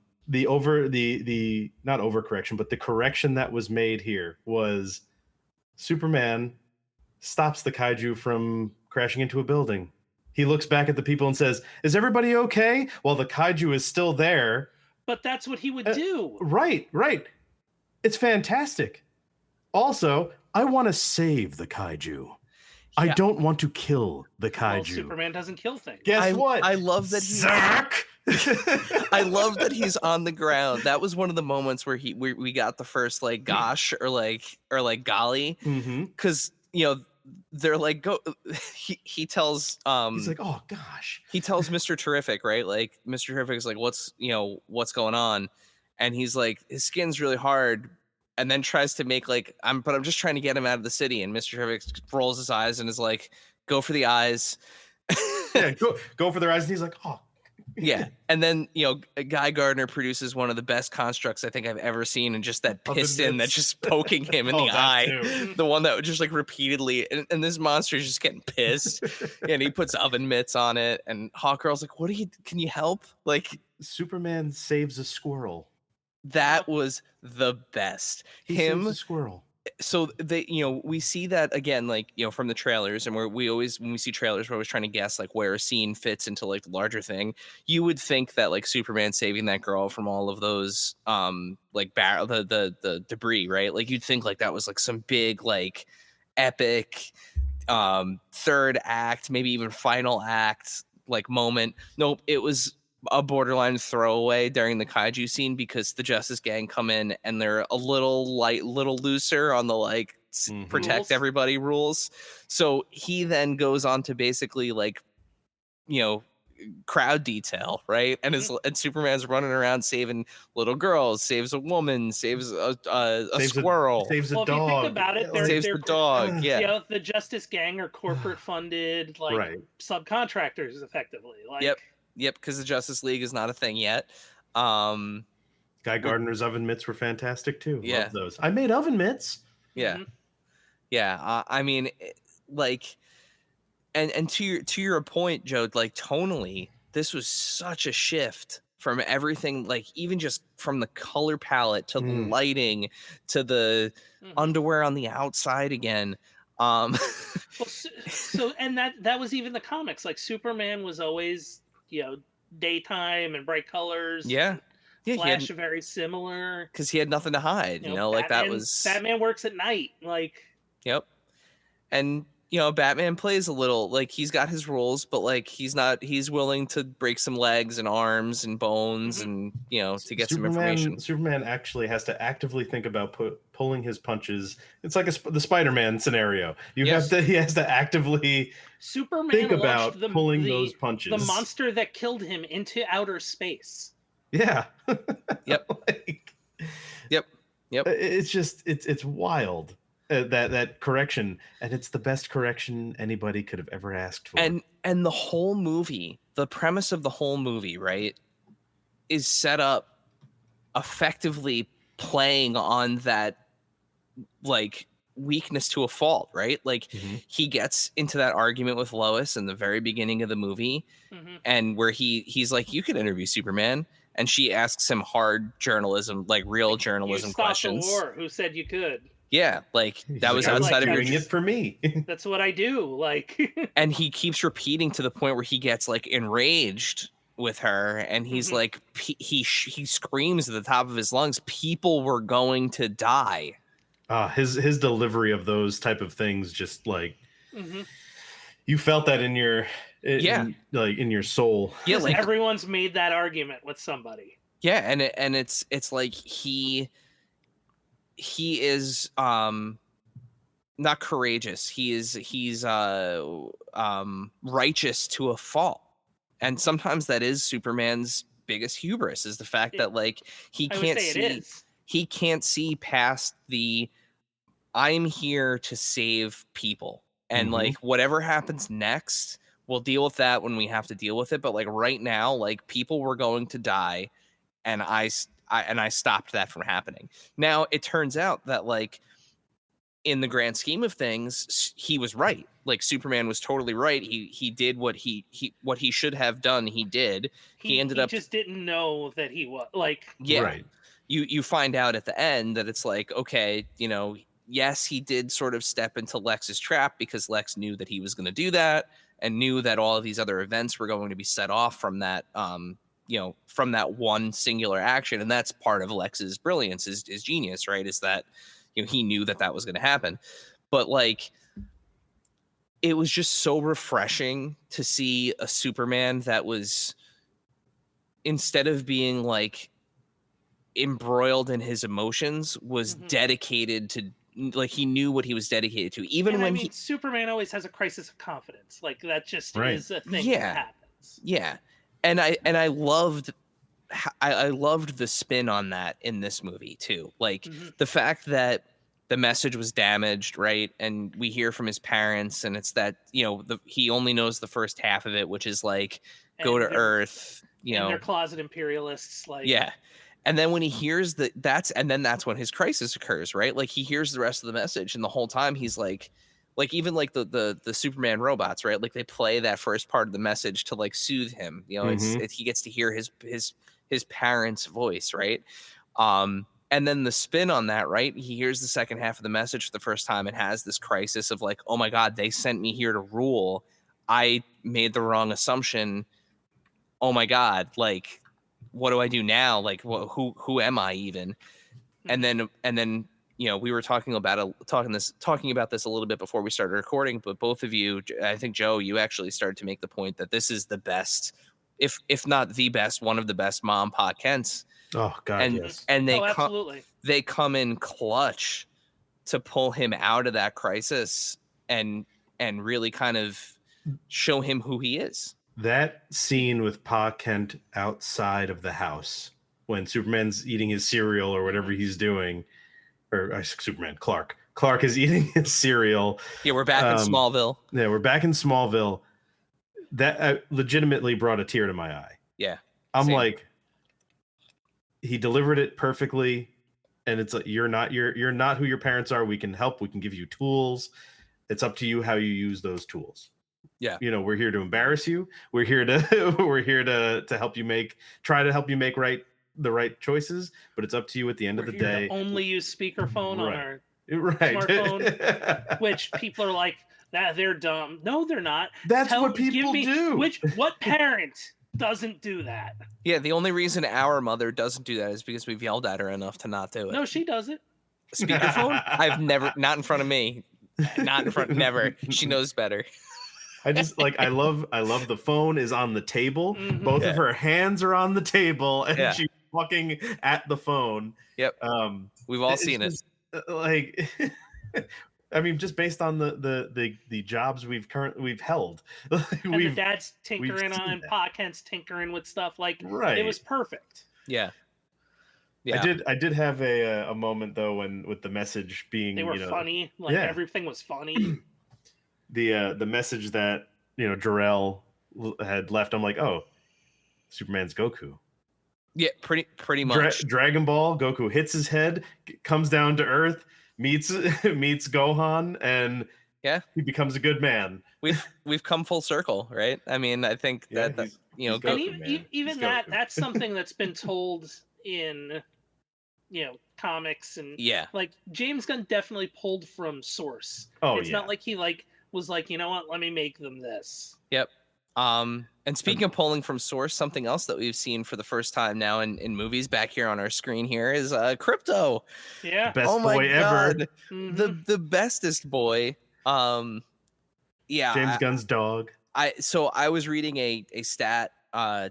not overcorrection, but the correction that was made here was Superman stops the kaiju from crashing into a building. He looks back at the people and says, "Is everybody okay?" While the kaiju is still there. But that's what he would do. Right. It's fantastic. Also, I want to save the kaiju. Yeah. I don't want to kill the kaiju. Well, Superman doesn't kill things. Guess what? I love that Zack! I love that he's on the ground. That was one of the moments where we got the first like gosh or like golly, because they're like go. He tells he's like, oh gosh. He tells Mr. Terrific, right? Like Mr. Terrific is like, what's going on, and he's like, his skin's really hard. And then tries to make like I'm just trying to get him out of the city. And Mr. Terrific rolls his eyes and is like, "Go for the eyes." Yeah, go for their eyes. And he's like, "Oh, yeah." And then Guy Gardner produces one of the best constructs I think I've ever seen, and just that piston that's just poking him in the eye, the one that would just like repeatedly. And this monster is just getting pissed, and he puts oven mitts on it. And Hawkgirl's like, Can you help?" Like Superman saves a squirrel. That was the best. He saves a squirrel. So we see that again, like, from the trailers, and when we see trailers, we're always trying to guess like where a scene fits into like the larger thing. You would think that like Superman saving that girl from all of those like the debris, right? Like you'd think like that was like some big like epic third act, maybe even final act like moment. Nope, it was a borderline throwaway during the kaiju scene because the Justice Gang come in and they're a little looser on the like protect everybody rules. So he then goes on to basically like, crowd detail, right? And and Superman's running around saving little girls, saves a woman, saves a squirrel, saves a dog. If you think about it, saves the dog. Yeah, the Justice Gang are corporate funded, like subcontractors, effectively. Like, Yep, because the Justice League is not a thing yet. Guy Gardner's oven mitts were fantastic too. Yeah, love those. I made oven mitts. Yeah, yeah. I mean, like, and to your point, Joe, like tonally, this was such a shift from everything. Like even just from the color palette to the lighting to the underwear on the outside again. Well, so and that was even the comics. Like Superman was always daytime and bright colors. Yeah, Flash very similar because he had nothing to hide. Like that was Batman works at night. Like, yep, and Batman plays a little like he's got his rules, but like he's willing to break some legs and arms and bones and to get some information. Superman actually has to actively think about pulling his punches. It's like the Spider-Man scenario. He has to actively think about pulling those punches. The monster that killed him into outer space. Yeah. Yep. Yep. It's just it's wild. That correction, and it's the best correction anybody could have ever asked for. And the whole movie, the premise of the whole movie, right, is set up effectively playing on that like weakness to a fault, right? Like he gets into that argument with Lois in the very beginning of the movie, and where he's like, you could interview Superman, and she asks him hard journalism, like real journalism questions. The war. Who said you could? Yeah, like that was outside of your doing it for me. That's what I do. Like, and he keeps repeating to the point where he gets like enraged with her, and he's like, he screams at the top of his lungs, people were going to die. His delivery of those type of things, just like you felt that in your in your soul. Yeah, like everyone's made that argument with somebody. Yeah, and it's like he is not courageous. He's righteous to a fault. And sometimes that is Superman's biggest hubris, is the fact that like he can't see past the I'm here to save people. And like whatever happens next, we'll deal with that when we have to deal with it. But like right now, like people were going to die, and I stopped that from happening. Now it turns out that like in the grand scheme of things, he was right. Like Superman was totally right. He did what he should have done. He did. He just didn't know that he was like, right. You find out at the end that it's like, okay, you know, yes, he did sort of step into Lex's trap because Lex knew that he was going to do that and knew that all of these other events were going to be set off from that, from that one singular action. And that's part of Lex's brilliance, his genius, right? Is that, you know, he knew that was going to happen. But like, it was just so refreshing to see a Superman that was, instead of being like embroiled in his emotions, was dedicated to, like, he knew what he was dedicated to. Even when Superman always has a crisis of confidence. Like that just is a thing that happens. Yeah. And I loved the spin on that in this movie too. Like the fact that the message was damaged, right? And we hear from his parents, and it's that, you know, he only knows the first half of it, which is like, go to Earth, you know. They're closet imperialists, like. Yeah. And then when he hears that's when his crisis occurs, right? Like he hears the rest of the message, and the whole time he's like even like the Superman robots, right? Like they play that first part of the message to like soothe him. You know, he gets to hear his parents' voice, right? And then the spin on that, right? He hears the second half of the message for the first time and has this crisis of like, oh my God, they sent me here to rule. I made the wrong assumption. Oh my God, like, what do I do now? Like, who am I even? And then, you know, we were talking about this a little bit before we started recording, but both of you, I think Joe, you actually started to make the point that this is the best, if not the best, one of the best mom Pa Kents. Oh God, yes. And they come in clutch to pull him out of that crisis and really kind of show him who he is. That scene with Pa Kent outside of the house when Superman's eating his cereal or whatever he's doing, or Clark is eating his cereal. Yeah, we're back in Smallville. Yeah, we're back in Smallville. That legitimately brought a tear to my eye. Yeah. I'm like, he delivered it perfectly, and it's like, you're not who your parents are. We can help. We can give you tools. It's up to you how you use those tools. Yeah, you know, we're here to embarrass you. We're here to help you make the right choices. But it's up to you at the end of the day. Only use speakerphone on our smartphone, which people are like, that they're dumb. No, they're not. That's what people do. What parent doesn't do that? Yeah, the only reason our mother doesn't do that is because we've yelled at her enough to not do it. No, she does it. Speakerphone? I've never, not in front of me. Not in front, never. She knows better. I just like, I love the phone is on the table. Both of her hands are on the table, and she's looking at the phone. Yep. We've all seen it. Like, I mean, just based on the jobs we've held, and the dad's tinkering on, Pa Kent's tinkering with stuff. Like, it was perfect. Yeah. Yeah. I did have a moment though when with the message being, they were funny. Like everything was funny. The message that, you know, Jor-El had left, I'm like, oh, Superman's Goku. Yeah, pretty much. Dragon Ball, Goku hits his head, comes down to Earth, meets Gohan, and he becomes a good man. We've come full circle, right? I mean, I think that he's even that's something that's been told in comics and like James Gunn definitely pulled from source. It's not like he was like, you know what, let me make them this. Yep. And speaking of pulling from source, something else that we've seen for the first time now in movies back here on our screen here is Crypto. Yeah. The best boy ever. Mm-hmm. The bestest boy. James Gunn's dog. I was reading a stat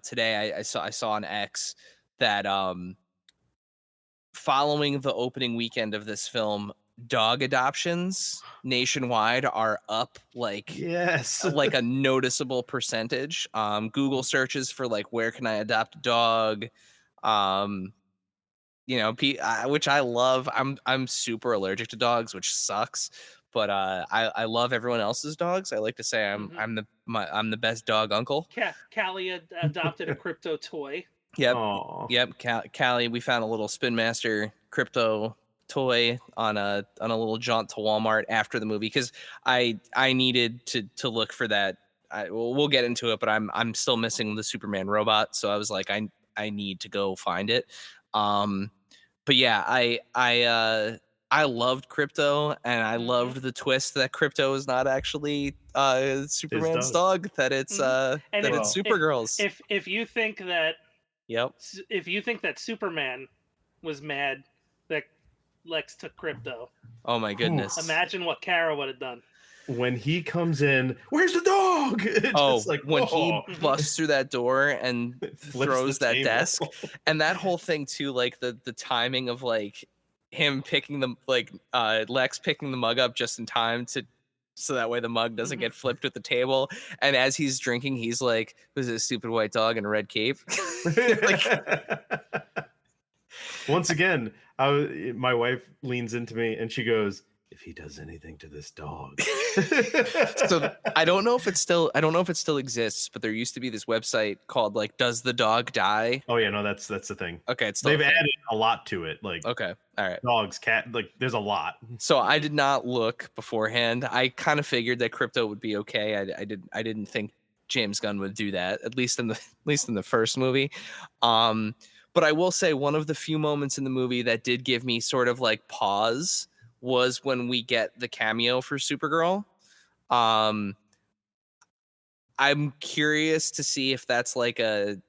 today. I saw on X that following the opening weekend of this film, dog adoptions nationwide are up like a noticeable percentage. Google searches for like, where can I adopt a dog? Which I love. I'm super allergic to dogs, which sucks. But I love everyone else's dogs. I like to say I'm the best dog uncle. Callie adopted a Crypto toy. Yep. Aww. Yep. Callie, we found a little Spin Master Crypto toy on a little jaunt to Walmart after the movie because I needed to look for that. We'll get into it, but I'm still missing the Superman robot, so I was like, I need to go find it. But yeah, I loved Crypto, and I loved the twist that Crypto is not actually Superman's dog, that it's it's Supergirl's. If you think that if you think that Superman was mad that Lex took Crypto, oh my goodness, imagine what Kara would have done. When he comes in, where's the dog? When he busts through that door and throws that desk, and that whole thing too, like the timing of like him picking the Lex picking the mug up just in time so that way the mug doesn't get flipped at the table, and as he's drinking, he's like, "Who's this stupid white dog in a red cape?" Once again, my wife leans into me and she goes, if he does anything to this dog. So I don't know if it still exists, but there used to be this website called like Does the Dog Die? Oh yeah, no, that's the thing. Okay, it's they've added a lot to it. Like okay, all right. Dogs, cat, like there's a lot. So I did not look beforehand. I kind of figured that Crypto would be okay. I didn't think James Gunn would do that, at least in the first movie. But I will say one of the few moments in the movie that did give me sort of like pause was when we get the cameo for Supergirl. I'm curious to see if that's like this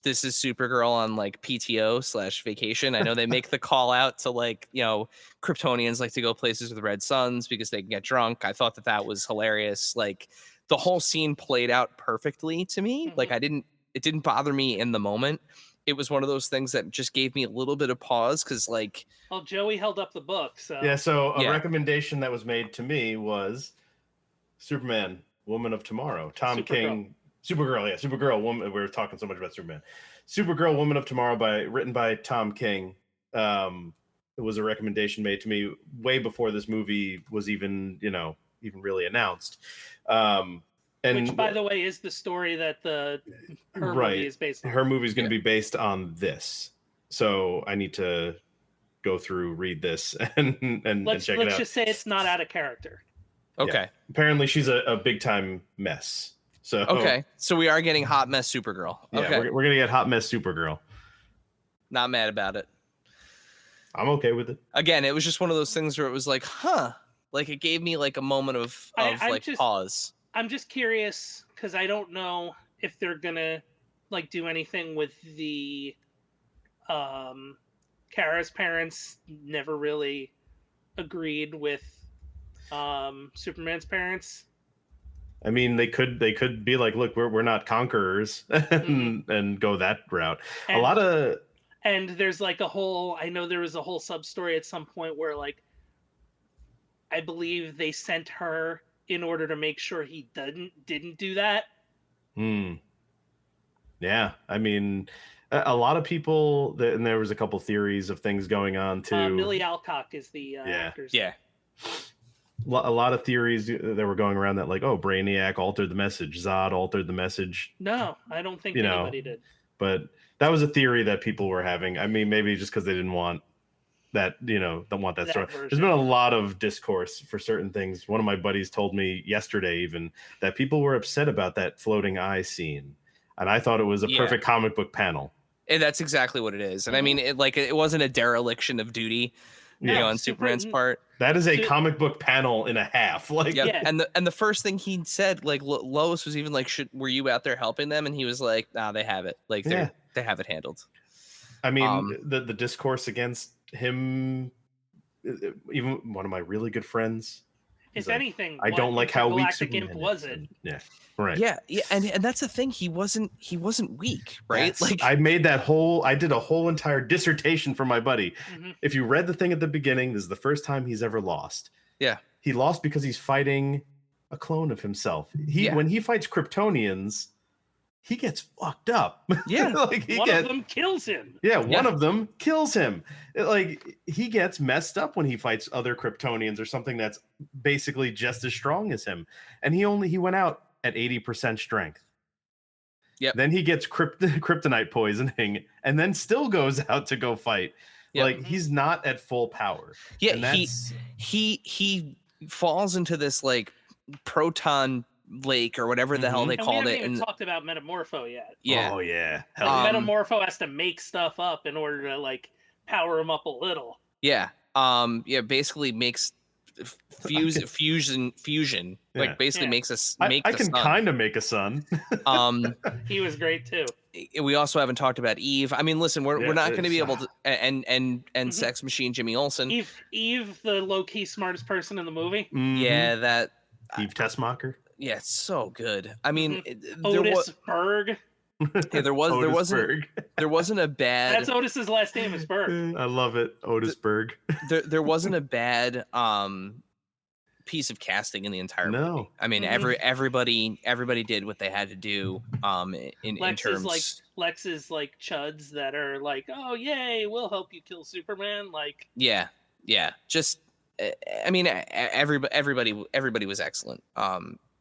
is Supergirl on like PTO/vacation. I know they make the call out to like, Kryptonians like to go places with red suns because they can get drunk. I thought that was hilarious. Like the whole scene played out perfectly to me. Like it didn't bother me in the moment. It was one of those things that just gave me a little bit of pause because like, well, Joey held up the book. So a recommendation that was made to me was Superman, Woman of Tomorrow, Tom King, Supergirl, Woman. We're talking so much about Superman. Supergirl, Woman of Tomorrow, written by Tom King. It was a recommendation made to me way before this movie was even really announced. Which, by the way, is the story that her movie is based on. Her movie is going to be based on this. So I need to go through, read this, and check it out. Let's just say it's not out of character. Okay. Yeah. Apparently, she's a big time mess. So okay, so we are getting hot mess Supergirl. Okay, yeah, we're gonna get hot mess Supergirl. Not mad about it. I'm okay with it. Again, it was just one of those things where it was like, like it gave me like a moment of pause. I'm just curious because I don't know if they're gonna like do anything with the Kara's parents never really agreed with Superman's parents. I mean, they could be like, look, we're not conquerors, and go that route. And there's like I know there was a whole sub story at some point where like I believe they sent her in order to make sure he didn't do that. Yeah, I mean, a lot of people, and there was a couple theories of things going on too. Millie Alcock is the actor's. Yeah. A lot of theories that were going around that like, oh, Brainiac altered the message, Zod altered the message. No, I don't think anybody did. But that was a theory that people were having. I mean, maybe just because they didn't want that don't want that story. version. There's been a lot of discourse for certain things. One of my buddies told me yesterday even that people were upset about that floating eye scene, and I thought it was a perfect comic book panel. And that's exactly what it is. And I mean, it wasn't a dereliction of duty, on Superman's part. That is a comic book panel and a half. Like, yeah. And the first thing he said, like Lois was even like, were you out there helping them? And he was like, nah, they have it. Like they have it handled. I mean, the discourse against him, even one of my really good friends. If anything, I don't like how weak Superman Imp was it. Yeah. Right. Yeah, and that's the thing. He wasn't weak, right? I did a whole entire dissertation for my buddy. Mm-hmm. If you read the thing at the beginning, this is the first time he's ever lost. Yeah. He lost because he's fighting a clone of himself. When he fights Kryptonians, he gets fucked up. Yeah. One of them kills him. Yeah, one of them kills him. He gets messed up when he fights other Kryptonians or something that's basically just as strong as him. And he went out at 80% strength. Yep. Then he gets kryptonite poisoning and then still goes out to go fight. Yep. He's not at full power. Yeah, and he falls into this proton lake or whatever the hell they called it. We haven't even talked about Metamorpho yet. Yeah. Oh yeah. Metamorpho has to make stuff up in order to power him up a little. Yeah. Basically makes fusion. Yeah. Basically makes us make I can kind of make a sun. He was great too. We also haven't talked about Eve. I mean, listen, we're not going to be able to and Sex Machine Jimmy Olsen. Eve, the low key smartest person in the movie. Mm-hmm. Yeah, that Eve Tessmacher. Yeah, it's so good. I mean, Otis Berg. Yeah, there wasn't a bad. That's Otis's last name is Berg. I love it, Otis Berg. There wasn't a bad piece of casting in the entire movie. I mean, everybody did what they had to do. In terms, Lex is chuds that are oh yay, we'll help you kill Superman. Yeah. Just, I mean, everybody was excellent.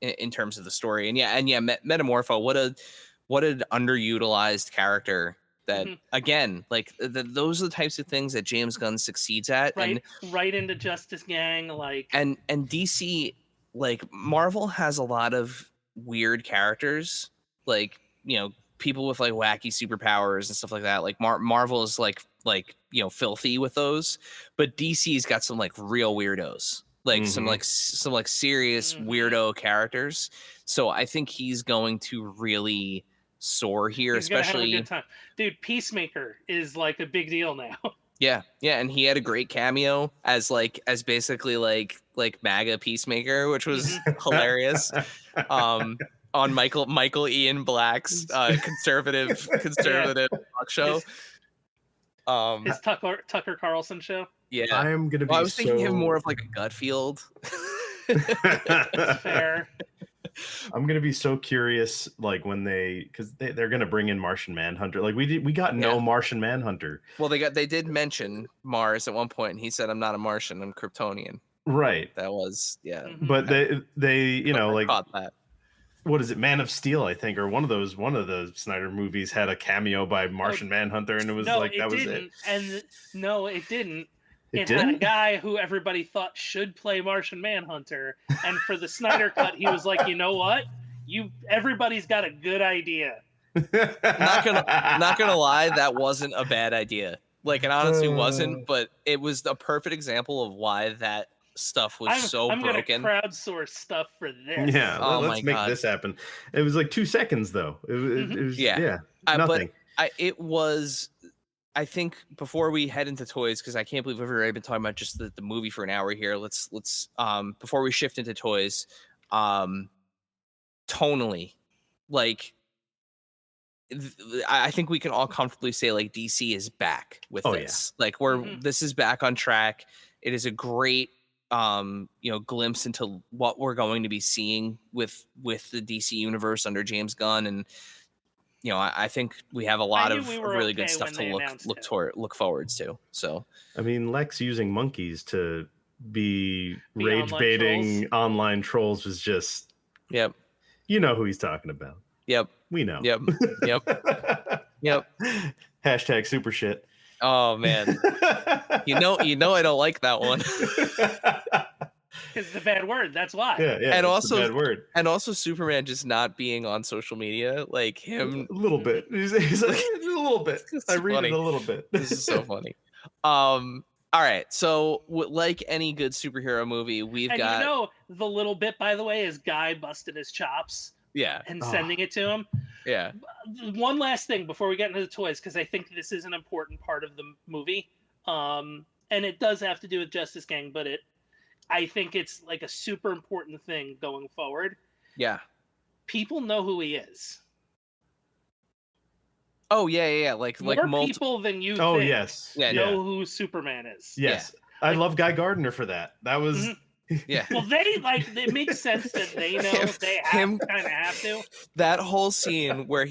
In terms of the story, and Metamorpho, what an underutilized character that again, those are the types of things that James Gunn succeeds at. Right into Justice Gang, and DC, Marvel has a lot of weird characters, people with wacky superpowers and stuff like that. Marvel is filthy with those, but DC's got some real weirdos. Some serious weirdo characters. So I think he's going to really soar here, especially. Have a good time. Dude, Peacemaker is a big deal now. Yeah, and he had a great cameo as basically MAGA Peacemaker, which was hilarious. On Michael Ian Black's conservative talk show. His Tucker Carlson show. Yeah, I am gonna be. I was thinking him more of a Gutfield. That's fair. I'm gonna be so curious, when because they're gonna bring in Martian Manhunter. We got no Martian Manhunter. Well, they did mention Mars at one point, and he said, "I'm not a Martian, I'm Kryptonian." Right. That was But they caught that. What is it? Man of Steel, I think, or one of the Snyder movies had a cameo by Martian Manhunter, and it was that was it. And no, it didn't. It had a guy who everybody thought should play Martian Manhunter, and for the Snyder cut, he was like, you know what? Everybody's got a good idea. Not gonna lie, that wasn't a bad idea. It honestly wasn't, but it was a perfect example of why that stuff was I'm broken. Gonna crowdsource stuff for this. Yeah, let's make this happen. It was 2 seconds though. It was nothing. But it was. I think before we head into toys, because I can't believe we've already been talking about just the movie for an hour here. Let's before we shift into toys, tonally, I think we can all comfortably say DC is back with this. Yeah. This is back on track. It is a great glimpse into what we're going to be seeing with the DC universe under James Gunn, and I think we have a lot of really good stuff to look forwards to. So I mean, Lex using monkeys to be rage baiting online trolls was just you know who he's talking about. Yep, we know. Yep. Hashtag super shit. Oh man, you know I don't like that one. It's a bad word. That's why. Yeah, and it's also a bad word. And also Superman just not being on social media, like him. A little bit. He's like, a little bit. I read funny. it a little bit. This is so funny. All right, so like any good superhero movie, we've got the little bit, by the way, is Guy busting his chops. Yeah. And sending it to him. Yeah. One last thing before we get into the toys, because I think this is an important part of the movie. And it does have to do with Justice Gang, but I think it's like a super important thing going forward. Yeah. People know who he is. Oh yeah. Like more people than you think. Yes. Know who Superman is. Yes. Yeah. I love Guy Gardner for that. That was. Yeah. Well, it makes sense that they know they kind of have to. That whole scene where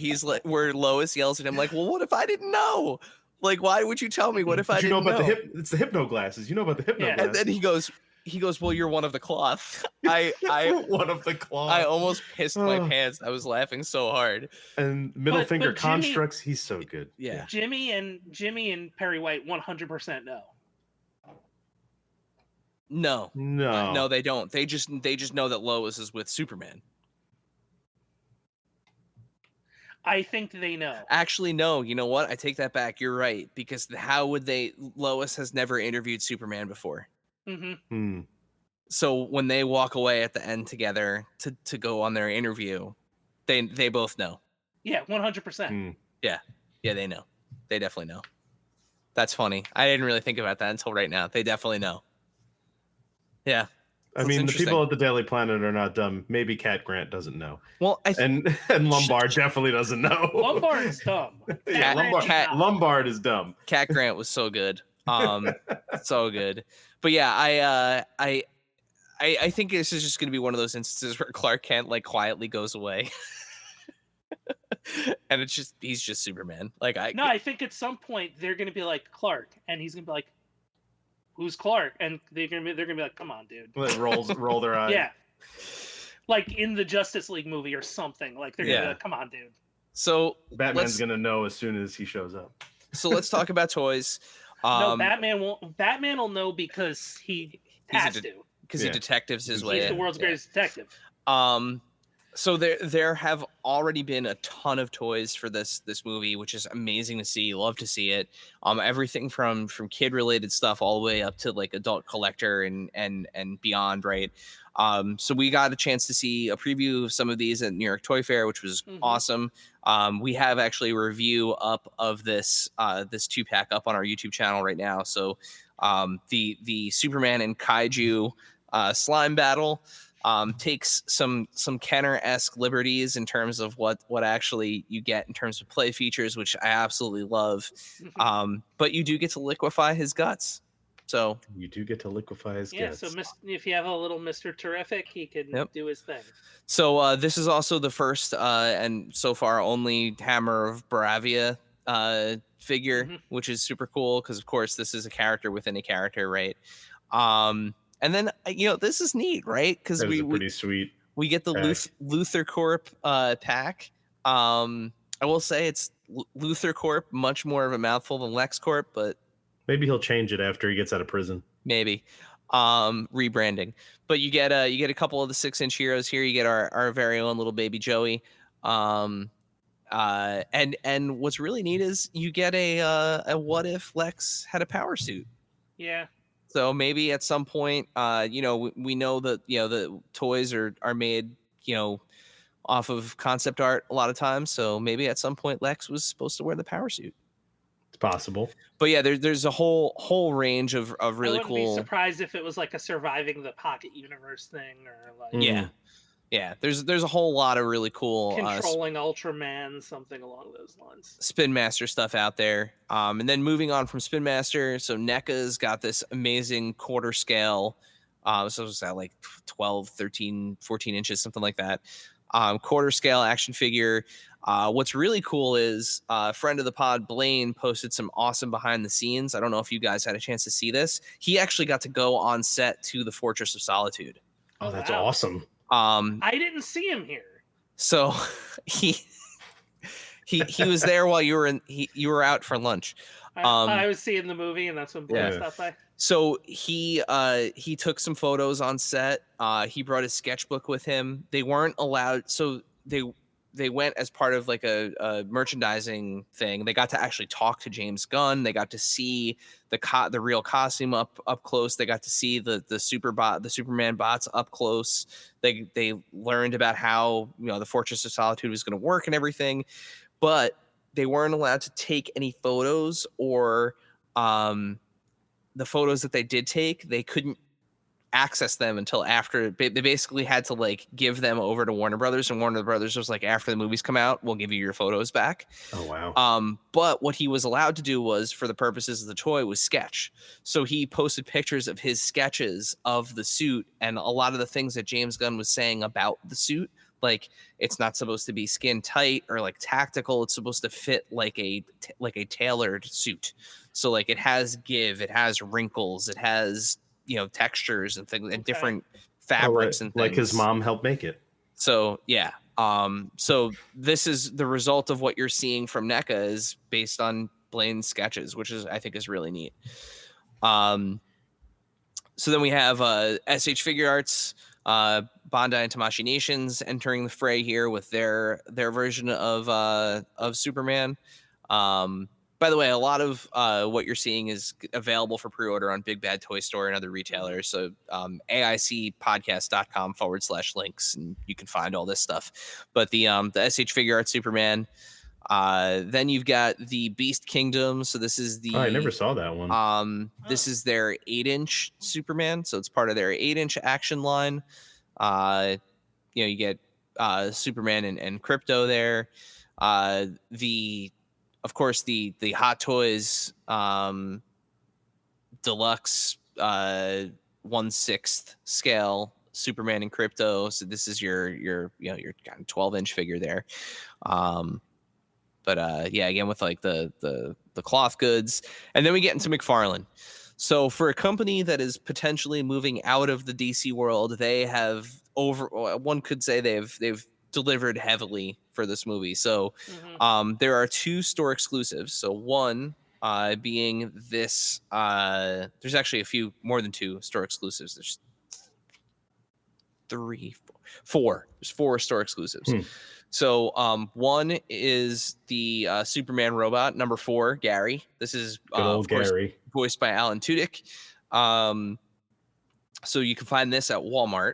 where Lois yells at him like, "Well, what if I didn't know? Like, why would you tell me? What if I didn't know?" It's the hypno glasses. You know about the hypno glasses. And then he goes, "Well, you're one of the cloth." I one of the cloth. I almost pissed my pants. I was laughing so hard. And middle finger constructs. He's so good. Yeah. Jimmy and Perry White 100% know. No, they don't. They just know that Lois is with Superman. I think they know. Actually, no. You know what? I take that back. You're right. Because how would they? Lois has never interviewed Superman before. Mm-hmm. So when they walk away at the end together to go on their interview, they both know. Yeah, 100%. Yeah, they know. They definitely know. That's funny. I didn't really think about that until right now. They definitely know. Yeah. I mean, the people at the Daily Planet are not dumb. Maybe Cat Grant doesn't know. Well, and Lombard definitely doesn't know. Lombard is dumb. Lombard is dumb. Cat Grant was so good. So good. But yeah, I think this is just going to be one of those instances where Clark Kent like quietly goes away. And he's just Superman. I think at some point they're going to be like Clark, and he's going to be like, "Who's Clark?" And they're gonna be like, "Come on, dude." Roll their eyes. Yeah. Like in the Justice League movie or something. Like they're gonna be like, "Come on, dude." So Batman's gonna know as soon as he shows up. So let's talk about toys. No, Batman won't. Batman will know because he has to. Because he detectives his way. He's the world's greatest detective. So there have already been a ton of toys for this movie, which is amazing to see. Love to see it. Everything from kid related stuff all the way up to like adult collector and beyond, right? So we got a chance to see a preview of some of these at New York Toy Fair, which was awesome. We have actually a review up of this 2-pack up on our YouTube channel right now. So the Superman and Kaiju slime battle takes some Kenner-esque liberties in terms of what actually you get in terms of play features, which I absolutely love. But you do get to liquefy his guts. So you do get to liquefy his guts. So if you have a little Mr. Terrific, he can do his thing. So this is also the first and so far only Hammer of Baravia figure, which is super cool because of course this is a character within a character, right? And then this is neat, right? Because pretty sweet. We get the Luthor Corp pack. I will say it's Luthor Corp, much more of a mouthful than Lex Corp, but maybe he'll change it after he gets out of prison. Maybe rebranding. But you get a couple of the 6-inch heroes here. You get our very own little baby Joey. And what's really neat is you get a what if Lex had a power suit. Yeah. So maybe at some point, we know that the toys are made off of concept art a lot of times. So maybe at some point Lex was supposed to wear the power suit. It's possible. But yeah, there's a whole range of really cool. I wouldn't be surprised if it was like a surviving the pocket universe thing or like Yeah. There's a whole lot of really cool controlling Ultraman, something along those lines. Spin Master stuff out there. And then moving on from Spin Master, so NECA's got this amazing quarter scale. So it's at like 12, 13, 14 inches, something like that. Quarter scale action figure. What's really cool is a friend of the pod, Blaine, posted some awesome behind the scenes. I don't know if you guys had a chance to see this. He actually got to go on set to the Fortress of Solitude. Oh, that's awesome. I didn't see him here. So he was there while you were out for lunch. I was seeing the movie, and that's when Blaine stopped by. So he took some photos on set. He brought his sketchbook with him. They weren't allowed, so they went as part of like a merchandising thing. They got to actually talk to James Gunn. They got to see the real costume up close. They got to see the Superman bots up close. They learned about how the Fortress of Solitude was going to work and everything, but they weren't allowed to take any photos or the photos that they did take. They couldn't access them until after. They basically had to like give them over to Warner Brothers, and Warner Brothers was like, after the movies come out, we'll give you your photos back. Oh wow. But what he was allowed to do was, for the purposes of the toy, was sketch. So he posted pictures of his sketches of the suit, and a lot of the things that James Gunn was saying about the suit, like it's not supposed to be skin tight or like tactical. It's supposed to fit like a tailored suit. So like it has give, it has wrinkles, it has textures and things and different fabrics and things. Like his mom helped make it. So yeah. So this is the result of what you're seeing from NECA is based on Blaine's sketches, which I think is really neat. So then we have SH Figure Arts, Bandai and Tamashii Nations entering the fray here with their version of Superman. By the way, a lot of what you're seeing is available for pre-order on Big Bad Toy Store and other retailers. So AICpodcast.com/links, and you can find all this stuff. But the SH Figure Arts Superman. Then you've got the Beast Kingdom. So this is the... I never saw that one. This is their 8-inch Superman. So it's part of their 8-inch action line. You get Superman and Crypto there. Of course, the Hot Toys deluxe 1/6 scale Superman and Crypto. So this is your 12-inch figure there. But again, with like the cloth goods, and then we get into McFarlane. So for a company that is potentially moving out of the DC world, they have one could say they've delivered heavily for this movie. So there are 2 store exclusives. So one being this, there's actually more than 2 store exclusives. There's 4. There's 4 store exclusives. So one is the Superman robot, number 4, Gary. This is of course, Gary, voiced by Alan Tudyk. So you can find this at Walmart.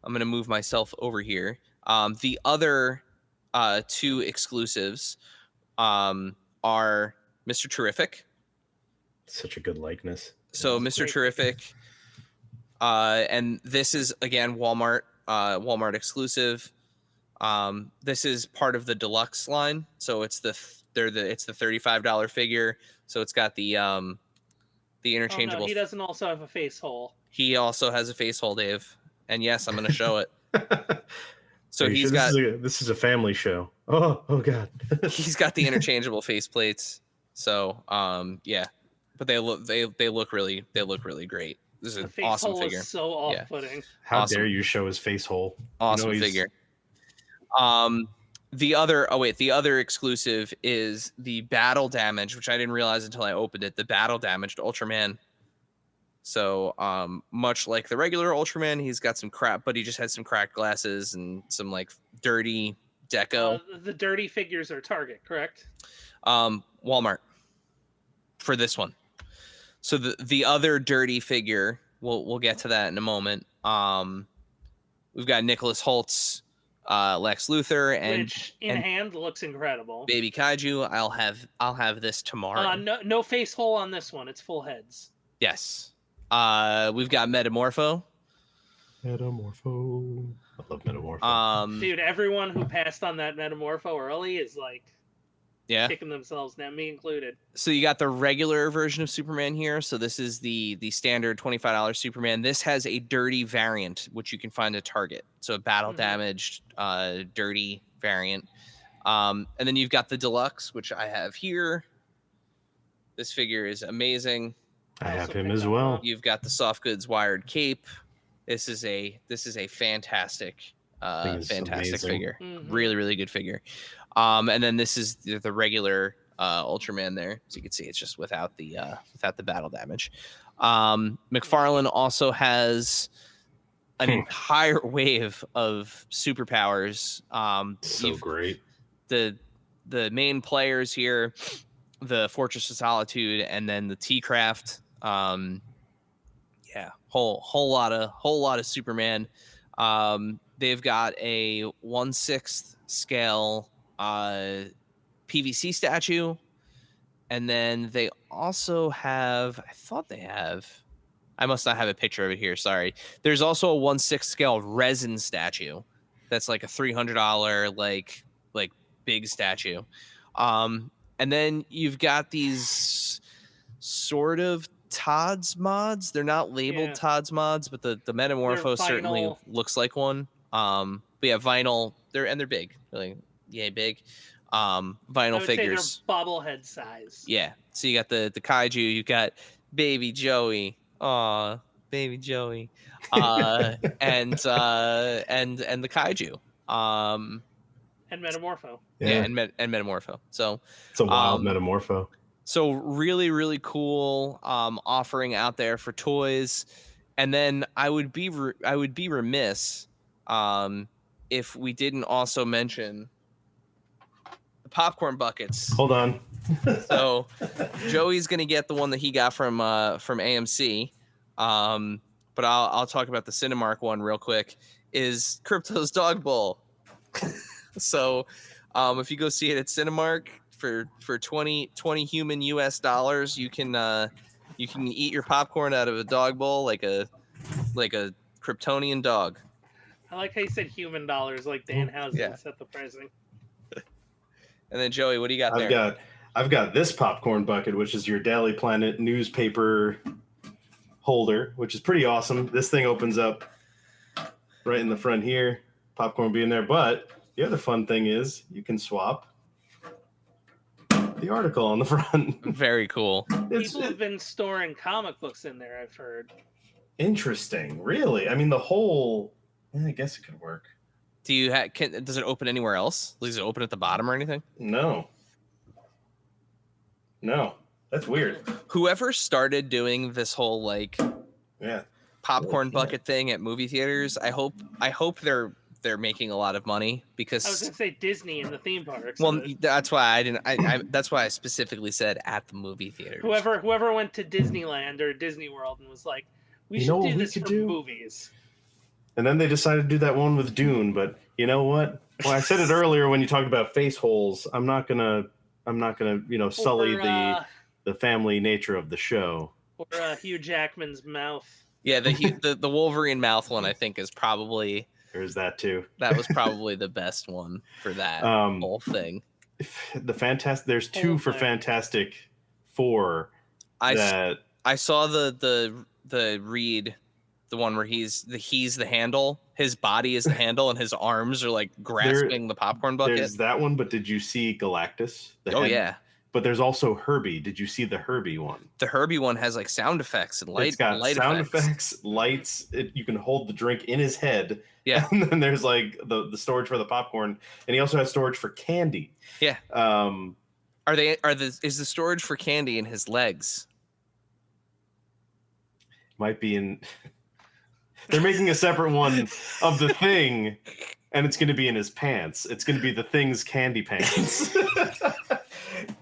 I'm going to move myself over here. The other 2 exclusives are Mr. Terrific. Such a good likeness. So Mr. Terrific, and this is again Walmart exclusive. This is part of the deluxe line, so it's the $35 figure. So it's got the interchangeable. Oh, no, he doesn't also have a face hole. He also has a face hole, Dave. And yes, I'm going to show it. So he's got. This is a family show. Oh God. He's got the interchangeable face plates. So yeah, but they look really great. This is an awesome figure. Is so off-putting. Yeah. How dare you show his face hole? Awesome figure. The other exclusive is the Battle Damaged, which I didn't realize until I opened it. The Battle Damaged Ultraman. So much like the regular Ultraman, he's got some crap, but he just had some cracked glasses and some like dirty deco. The dirty figures are Target, correct? Walmart for this one. So the other dirty figure, we'll get to that in a moment. We've got Nicholas Holt's Lex Luthor, which hand looks incredible. Baby Kaiju. I'll have this tomorrow. No face hole on this one. It's full heads. Yes. We've got Metamorpho. I love Metamorpho. Dude, everyone who passed on that Metamorpho early is like kicking themselves down, me included. So you got the regular version of Superman here. So this is the standard $25 Superman. This has a dirty variant, which you can find at Target. So a battle damaged, dirty variant. And then you've got the deluxe, which I have here. This figure is amazing. I have him as well. You've got the soft goods wired cape. This is a fantastic figure. Really, really good figure. And then this is the regular Ultraman there. So you can see it's just without the battle damage. McFarlane also has an entire wave of superpowers. So great. The main players here, the Fortress of Solitude, and then the T-Craft. Whole lot of Superman. They've got a 1/6 scale PVC statue, and then they also have. I must not have a picture of it here. Sorry. There's also a 1/6 scale resin statue. That's like a $300 like big statue. And then you've got these sort of Todd's mods. They're not labeled Todd's mods, but the Metamorpho certainly looks like one. But yeah, vinyl. They're big, really, big. Vinyl figures. Say they're bobblehead size. Yeah. So you got the kaiju. You got Baby Joey. Aw, Baby Joey. And the kaiju. And Metamorpho. Yeah, and Metamorpho. So it's a wild Metamorpho. So really, really cool offering out there for toys. And then I would be remiss if we didn't also mention the popcorn buckets. Hold on. So Joey's gonna get the one that he got from AMC. But I'll talk about the Cinemark one real quick. Is Crypto's Dog Bowl. So if you go see it at Cinemark for 20 human US dollars, you can eat your popcorn out of a dog bowl like a Kryptonian dog. I like how you said human dollars, like Danhausen set the pricing. And then Joey, what do you got there? I've got this popcorn bucket, which is your Daily Planet newspaper holder, which is pretty awesome. This thing opens up right in the front here, popcorn being there. But the other fun thing is you can swap the article on the front. Very cool. People have been storing comic books in there, I've heard. Interesting. Really? I mean, the whole... I guess it could work. Do you does it open anywhere else? Does it open at the bottom or anything? No. That's weird. Whoever started doing this whole popcorn bucket thing at movie theaters, I hope they're making a lot of money, because I was gonna say Disney in the theme parks. Well, that's why I didn't. That's why I specifically said at the movie theaters. Whoever went to Disneyland or Disney World and was like, we should do this for movies. And then they decided to do that one with Dune, but you know what? Well, I said it earlier when you talked about face holes. I'm not gonna sully the family nature of the show. Or Hugh Jackman's mouth. Yeah, the Wolverine mouth one, I think, is probably. There's that too. That was probably the best one for that whole thing. There's two for Fantastic Four. I saw the read, the one where he's the handle. His body is the handle, and his arms are like grasping the popcorn bucket. There's that one, but did you see Galactus? Yeah. But there's also Herbie. Did you see the Herbie one? The Herbie one has like sound effects and light. It's got light sound effects, lights. You can hold the drink in his head. Yeah. And then there's like the storage for the popcorn, and he also has storage for candy. Yeah. Is the storage for candy in his legs? Might be in. They're making a separate one of the Thing, and it's going to be in his pants. It's going to be the Thing's candy pants.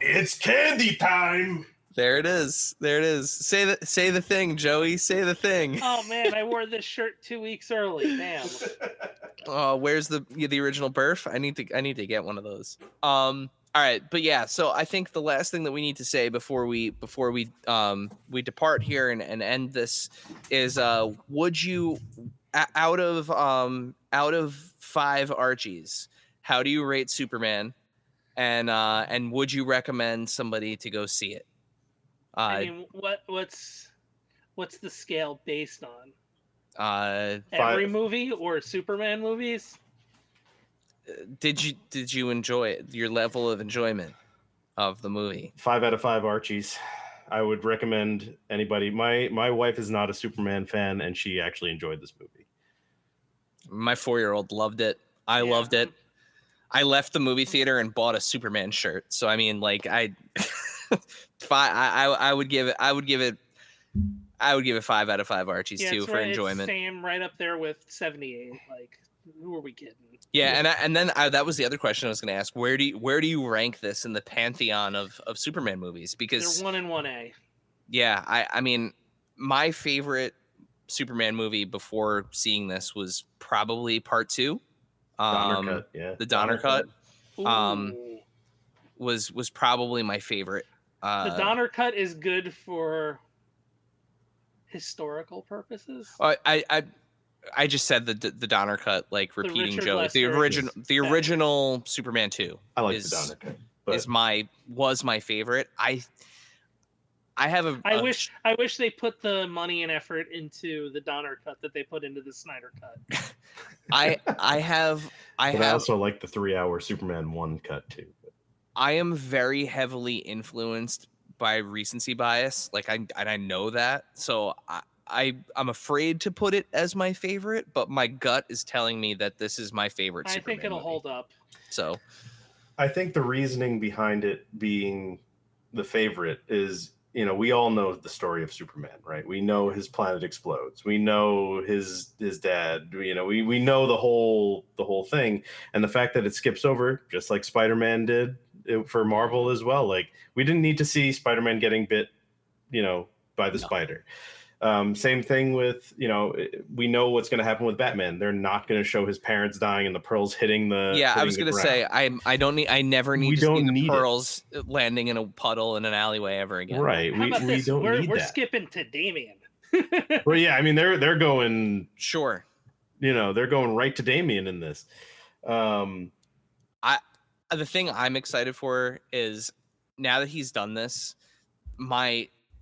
It's candy time. There it is. Say the thing, Joey. Say the thing. Oh man, I wore this shirt 2 weeks early. Damn. Where's the original Burf? I need to get one of those. All right, but yeah. So I think the last thing that we need to say before we depart here and end this is would you out of 5 Archies, how do you rate Superman? And would you recommend somebody to go see it? I mean, what's the scale based on? Every movie or Superman movies? Did you enjoy it? Your level of enjoyment of the movie? 5 out of 5 Archies. I would recommend anybody. My wife is not a Superman fan, and she actually enjoyed this movie. My 4-year-old loved it. I loved it. I left the movie theater and bought a Superman shirt. So I mean, like I would give it 5 out of 5 Archies too for enjoyment. It's same right up there with 78. Like, who are we kidding? Yeah, and then that was the other question I was going to ask. Where do you rank this in the pantheon of Superman movies? Because they're 1 and 1A. Yeah, I mean, my favorite Superman movie before seeing this was probably Part 2. Donner Cut, yeah. The Donner Cut. Was probably my favorite. The Donner Cut is good for historical purposes. I just said the Donner Cut, like repeating Joey. The original Superman 2. I like the Donner Cut. But... was my favorite. I wish they put the money and effort into the Donner Cut that they put into the Snyder Cut. I also like the 3-hour Superman 1 cut too. I am very heavily influenced by recency bias. Like I know that. So I'm afraid to put it as my favorite, but my gut is telling me that this is my favorite Superman think it'll movie. hold up. So I think the reasoning behind it being the favorite is, we all know the story of Superman, right? We know his planet explodes. We know his dad. We know the whole thing, and the fact that it skips over, just like Spider-Man did for Marvel as well. Like, we didn't need to see Spider-Man getting bit, by the spider. Same thing with, we know what's going to happen with Batman. They're not going to show his parents dying and the pearls hitting the. Yeah, I was going to say I never need to see the pearls landing in a puddle in an alleyway ever again. Right. We don't need that. We're skipping to Damian. Well, yeah, I mean they're going. Sure. They're going right to Damian in this. The thing I'm excited for is now that he's done this,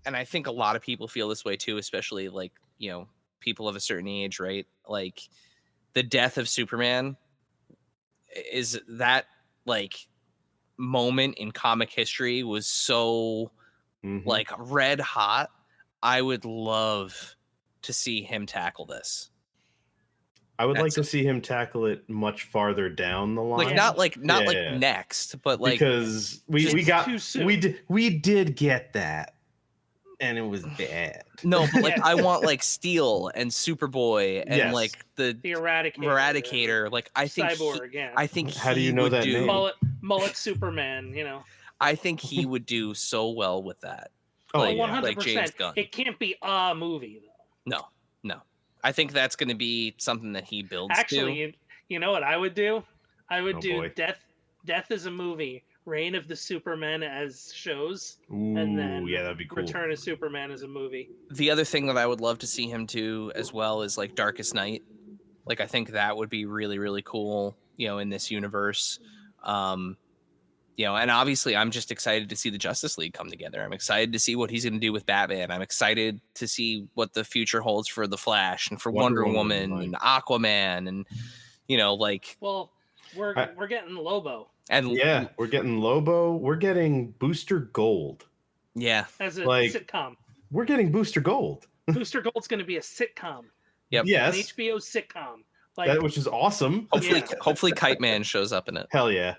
and I think a lot of people feel this way too, especially like, people of a certain age, right? Like the death of Superman is that like moment in comic history was so like red hot. I would love to see him tackle this. I would like to see him tackle it much farther down the line. Like not next, but like because we did get that. And it was bad. No, but like I want like Steel and Superboy and like the Eradicator. Like I think Cyborg. I think how do you know that name? Mullet Superman. I think he would do so well with that. Oh, like, 100%. Like James Gunn. It can't be a movie though. No. I think that's going to be something that he builds. Actually, you know what I would do? I would do Death as a movie. Reign of the Supermen as shows, and then that'd be cool. Return of Superman as a movie. The other thing that I would love to see him do as well is like Darkest Night. Like I think that would be really, really cool, in this universe. And obviously I'm just excited to see the Justice League come together. I'm excited to see what he's going to do with Batman. I'm excited to see what the future holds for the Flash and for Wonder Woman and Aquaman and Well, we're getting Lobo. And we're getting Lobo. We're getting Booster Gold. Yeah. As a sitcom. We're getting Booster Gold. Booster Gold's going to be a sitcom. Yep. Yes. An HBO sitcom. Which is awesome. Hopefully Kite Man shows up in it. Hell yeah.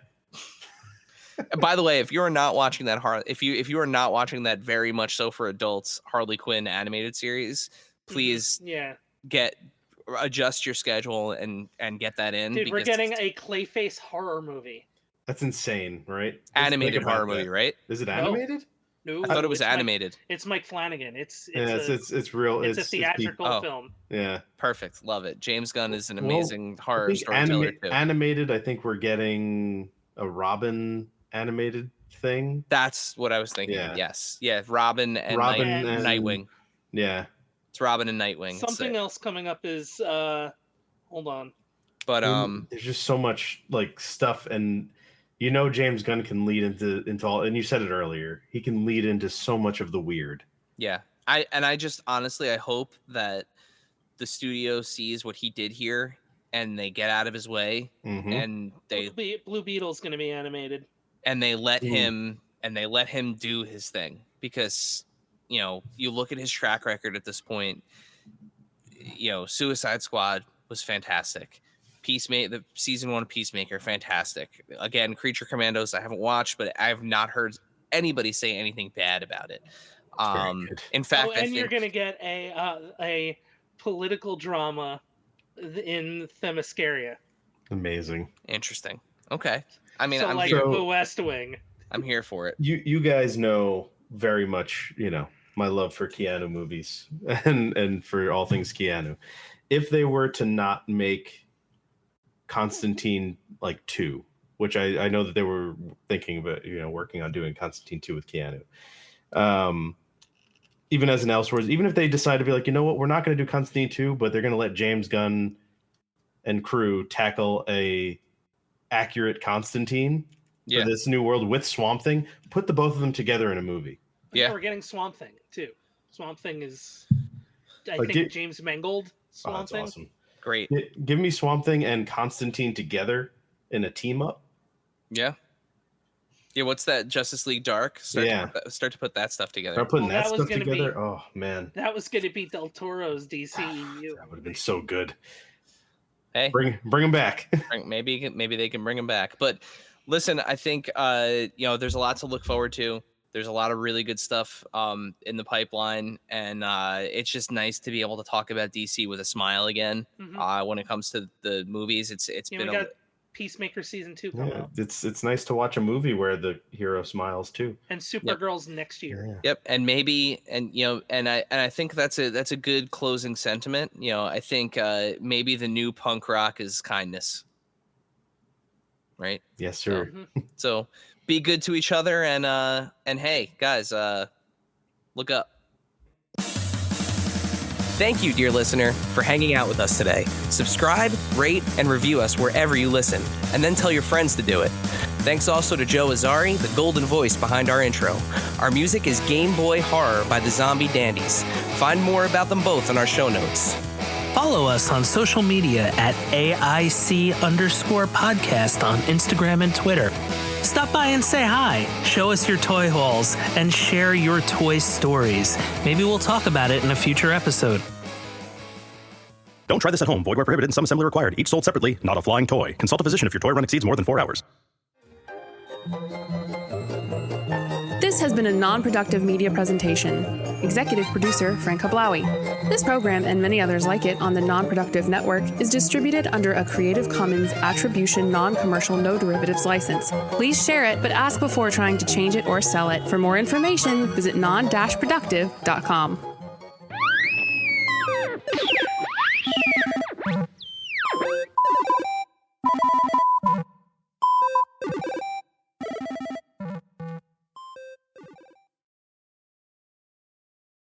By the way, if you are not watching that if you are not watching that very much so for adults Harley Quinn animated series, please adjust your schedule and get that in. Dude, we're getting a Clayface horror movie. That's insane, right? Animated horror movie, right? Is it animated? No, I thought it was animated. It's Mike Flanagan. It's real. It's a theatrical film. Yeah, perfect. Love it. James Gunn is an amazing horror storyteller too. Animated. I think we're getting a Robin animated thing. That's what I was thinking. Yeah. Yes. Yeah. Robin and Nightwing. Yeah. It's Robin and Nightwing. Something else coming up is hold on. But there's just so much like stuff, and James Gunn can lead into all, and you said it earlier, he can lead into so much of the weird. Yeah. I just honestly I hope that the studio sees what he did here and they get out of his way and Blue Beetle's going to be animated. And they let him do his thing, because you look at his track record at this point. Suicide Squad was fantastic. The season 1 Peacemaker, fantastic. Again, Creature Commandos, I haven't watched, but I have not heard anybody say anything bad about it. In fact, I think you're gonna get a political drama in Themyscira. Amazing. Interesting. Okay. I mean, so I'm like here. The West Wing. I'm here for it. You guys know very much, my love for Keanu movies and for all things Keanu. If they were to not make Constantine 2, which I know that they were thinking about, working on doing Constantine 2 with Keanu. Even as an Elseworlds, even if they decide to be like, you know what, we're not going to do Constantine 2, but they're going to let James Gunn and crew tackle a accurate Constantine for this new world with Swamp Thing, put the both of them together in a movie. Yeah, we're getting Swamp Thing too. Swamp Thing is, I think, James Mangold Swamp Thing. Awesome. Great. Give me Swamp Thing and Constantine together in a team up. Yeah. Yeah, what's that? Justice League Dark? Start to put that stuff together. Start putting that stuff together. Oh man, that was going to be Del Toro's DCEU. That would have been so good. Hey, bring him back. maybe they can bring him back. But listen, I think there's a lot to look forward to. There's a lot of really good stuff in the pipeline, and it's just nice to be able to talk about DC with a smile again. When it comes to the movies, it's been got Peacemaker season 2 coming out. It's nice to watch a movie where the hero smiles too. And Supergirl's next year. Yeah. Yep, and maybe I think that's a good closing sentiment. I think maybe the new punk rock is kindness. Right? Yes, sir. So be good to each other, and hey, guys, look up. Thank you, dear listener, for hanging out with us today. Subscribe, rate, and review us wherever you listen, and then tell your friends to do it. Thanks also to Joe Azari, the golden voice behind our intro. Our music is Game Boy Horror by the Zombie Dandies. Find more about them both in our show notes. Follow us on social media at AIC_podcast on Instagram and Twitter. Stop by and say hi, show us your toy hauls, and share your toy stories. Maybe we'll talk about it in a future episode. Don't try this at home. Void where prohibited and some assembly required. Each sold separately, not a flying toy. Consult a physician if your toy run exceeds more than 4 hours. This has been a non-productive media presentation. Executive producer Frank Hablawi. This program and many others like it on the Non-Productive Network is distributed under a Creative Commons Attribution Non-Commercial No Derivatives license. Please share it, but ask before trying to change it or sell it. For more information, visit non-productive.com.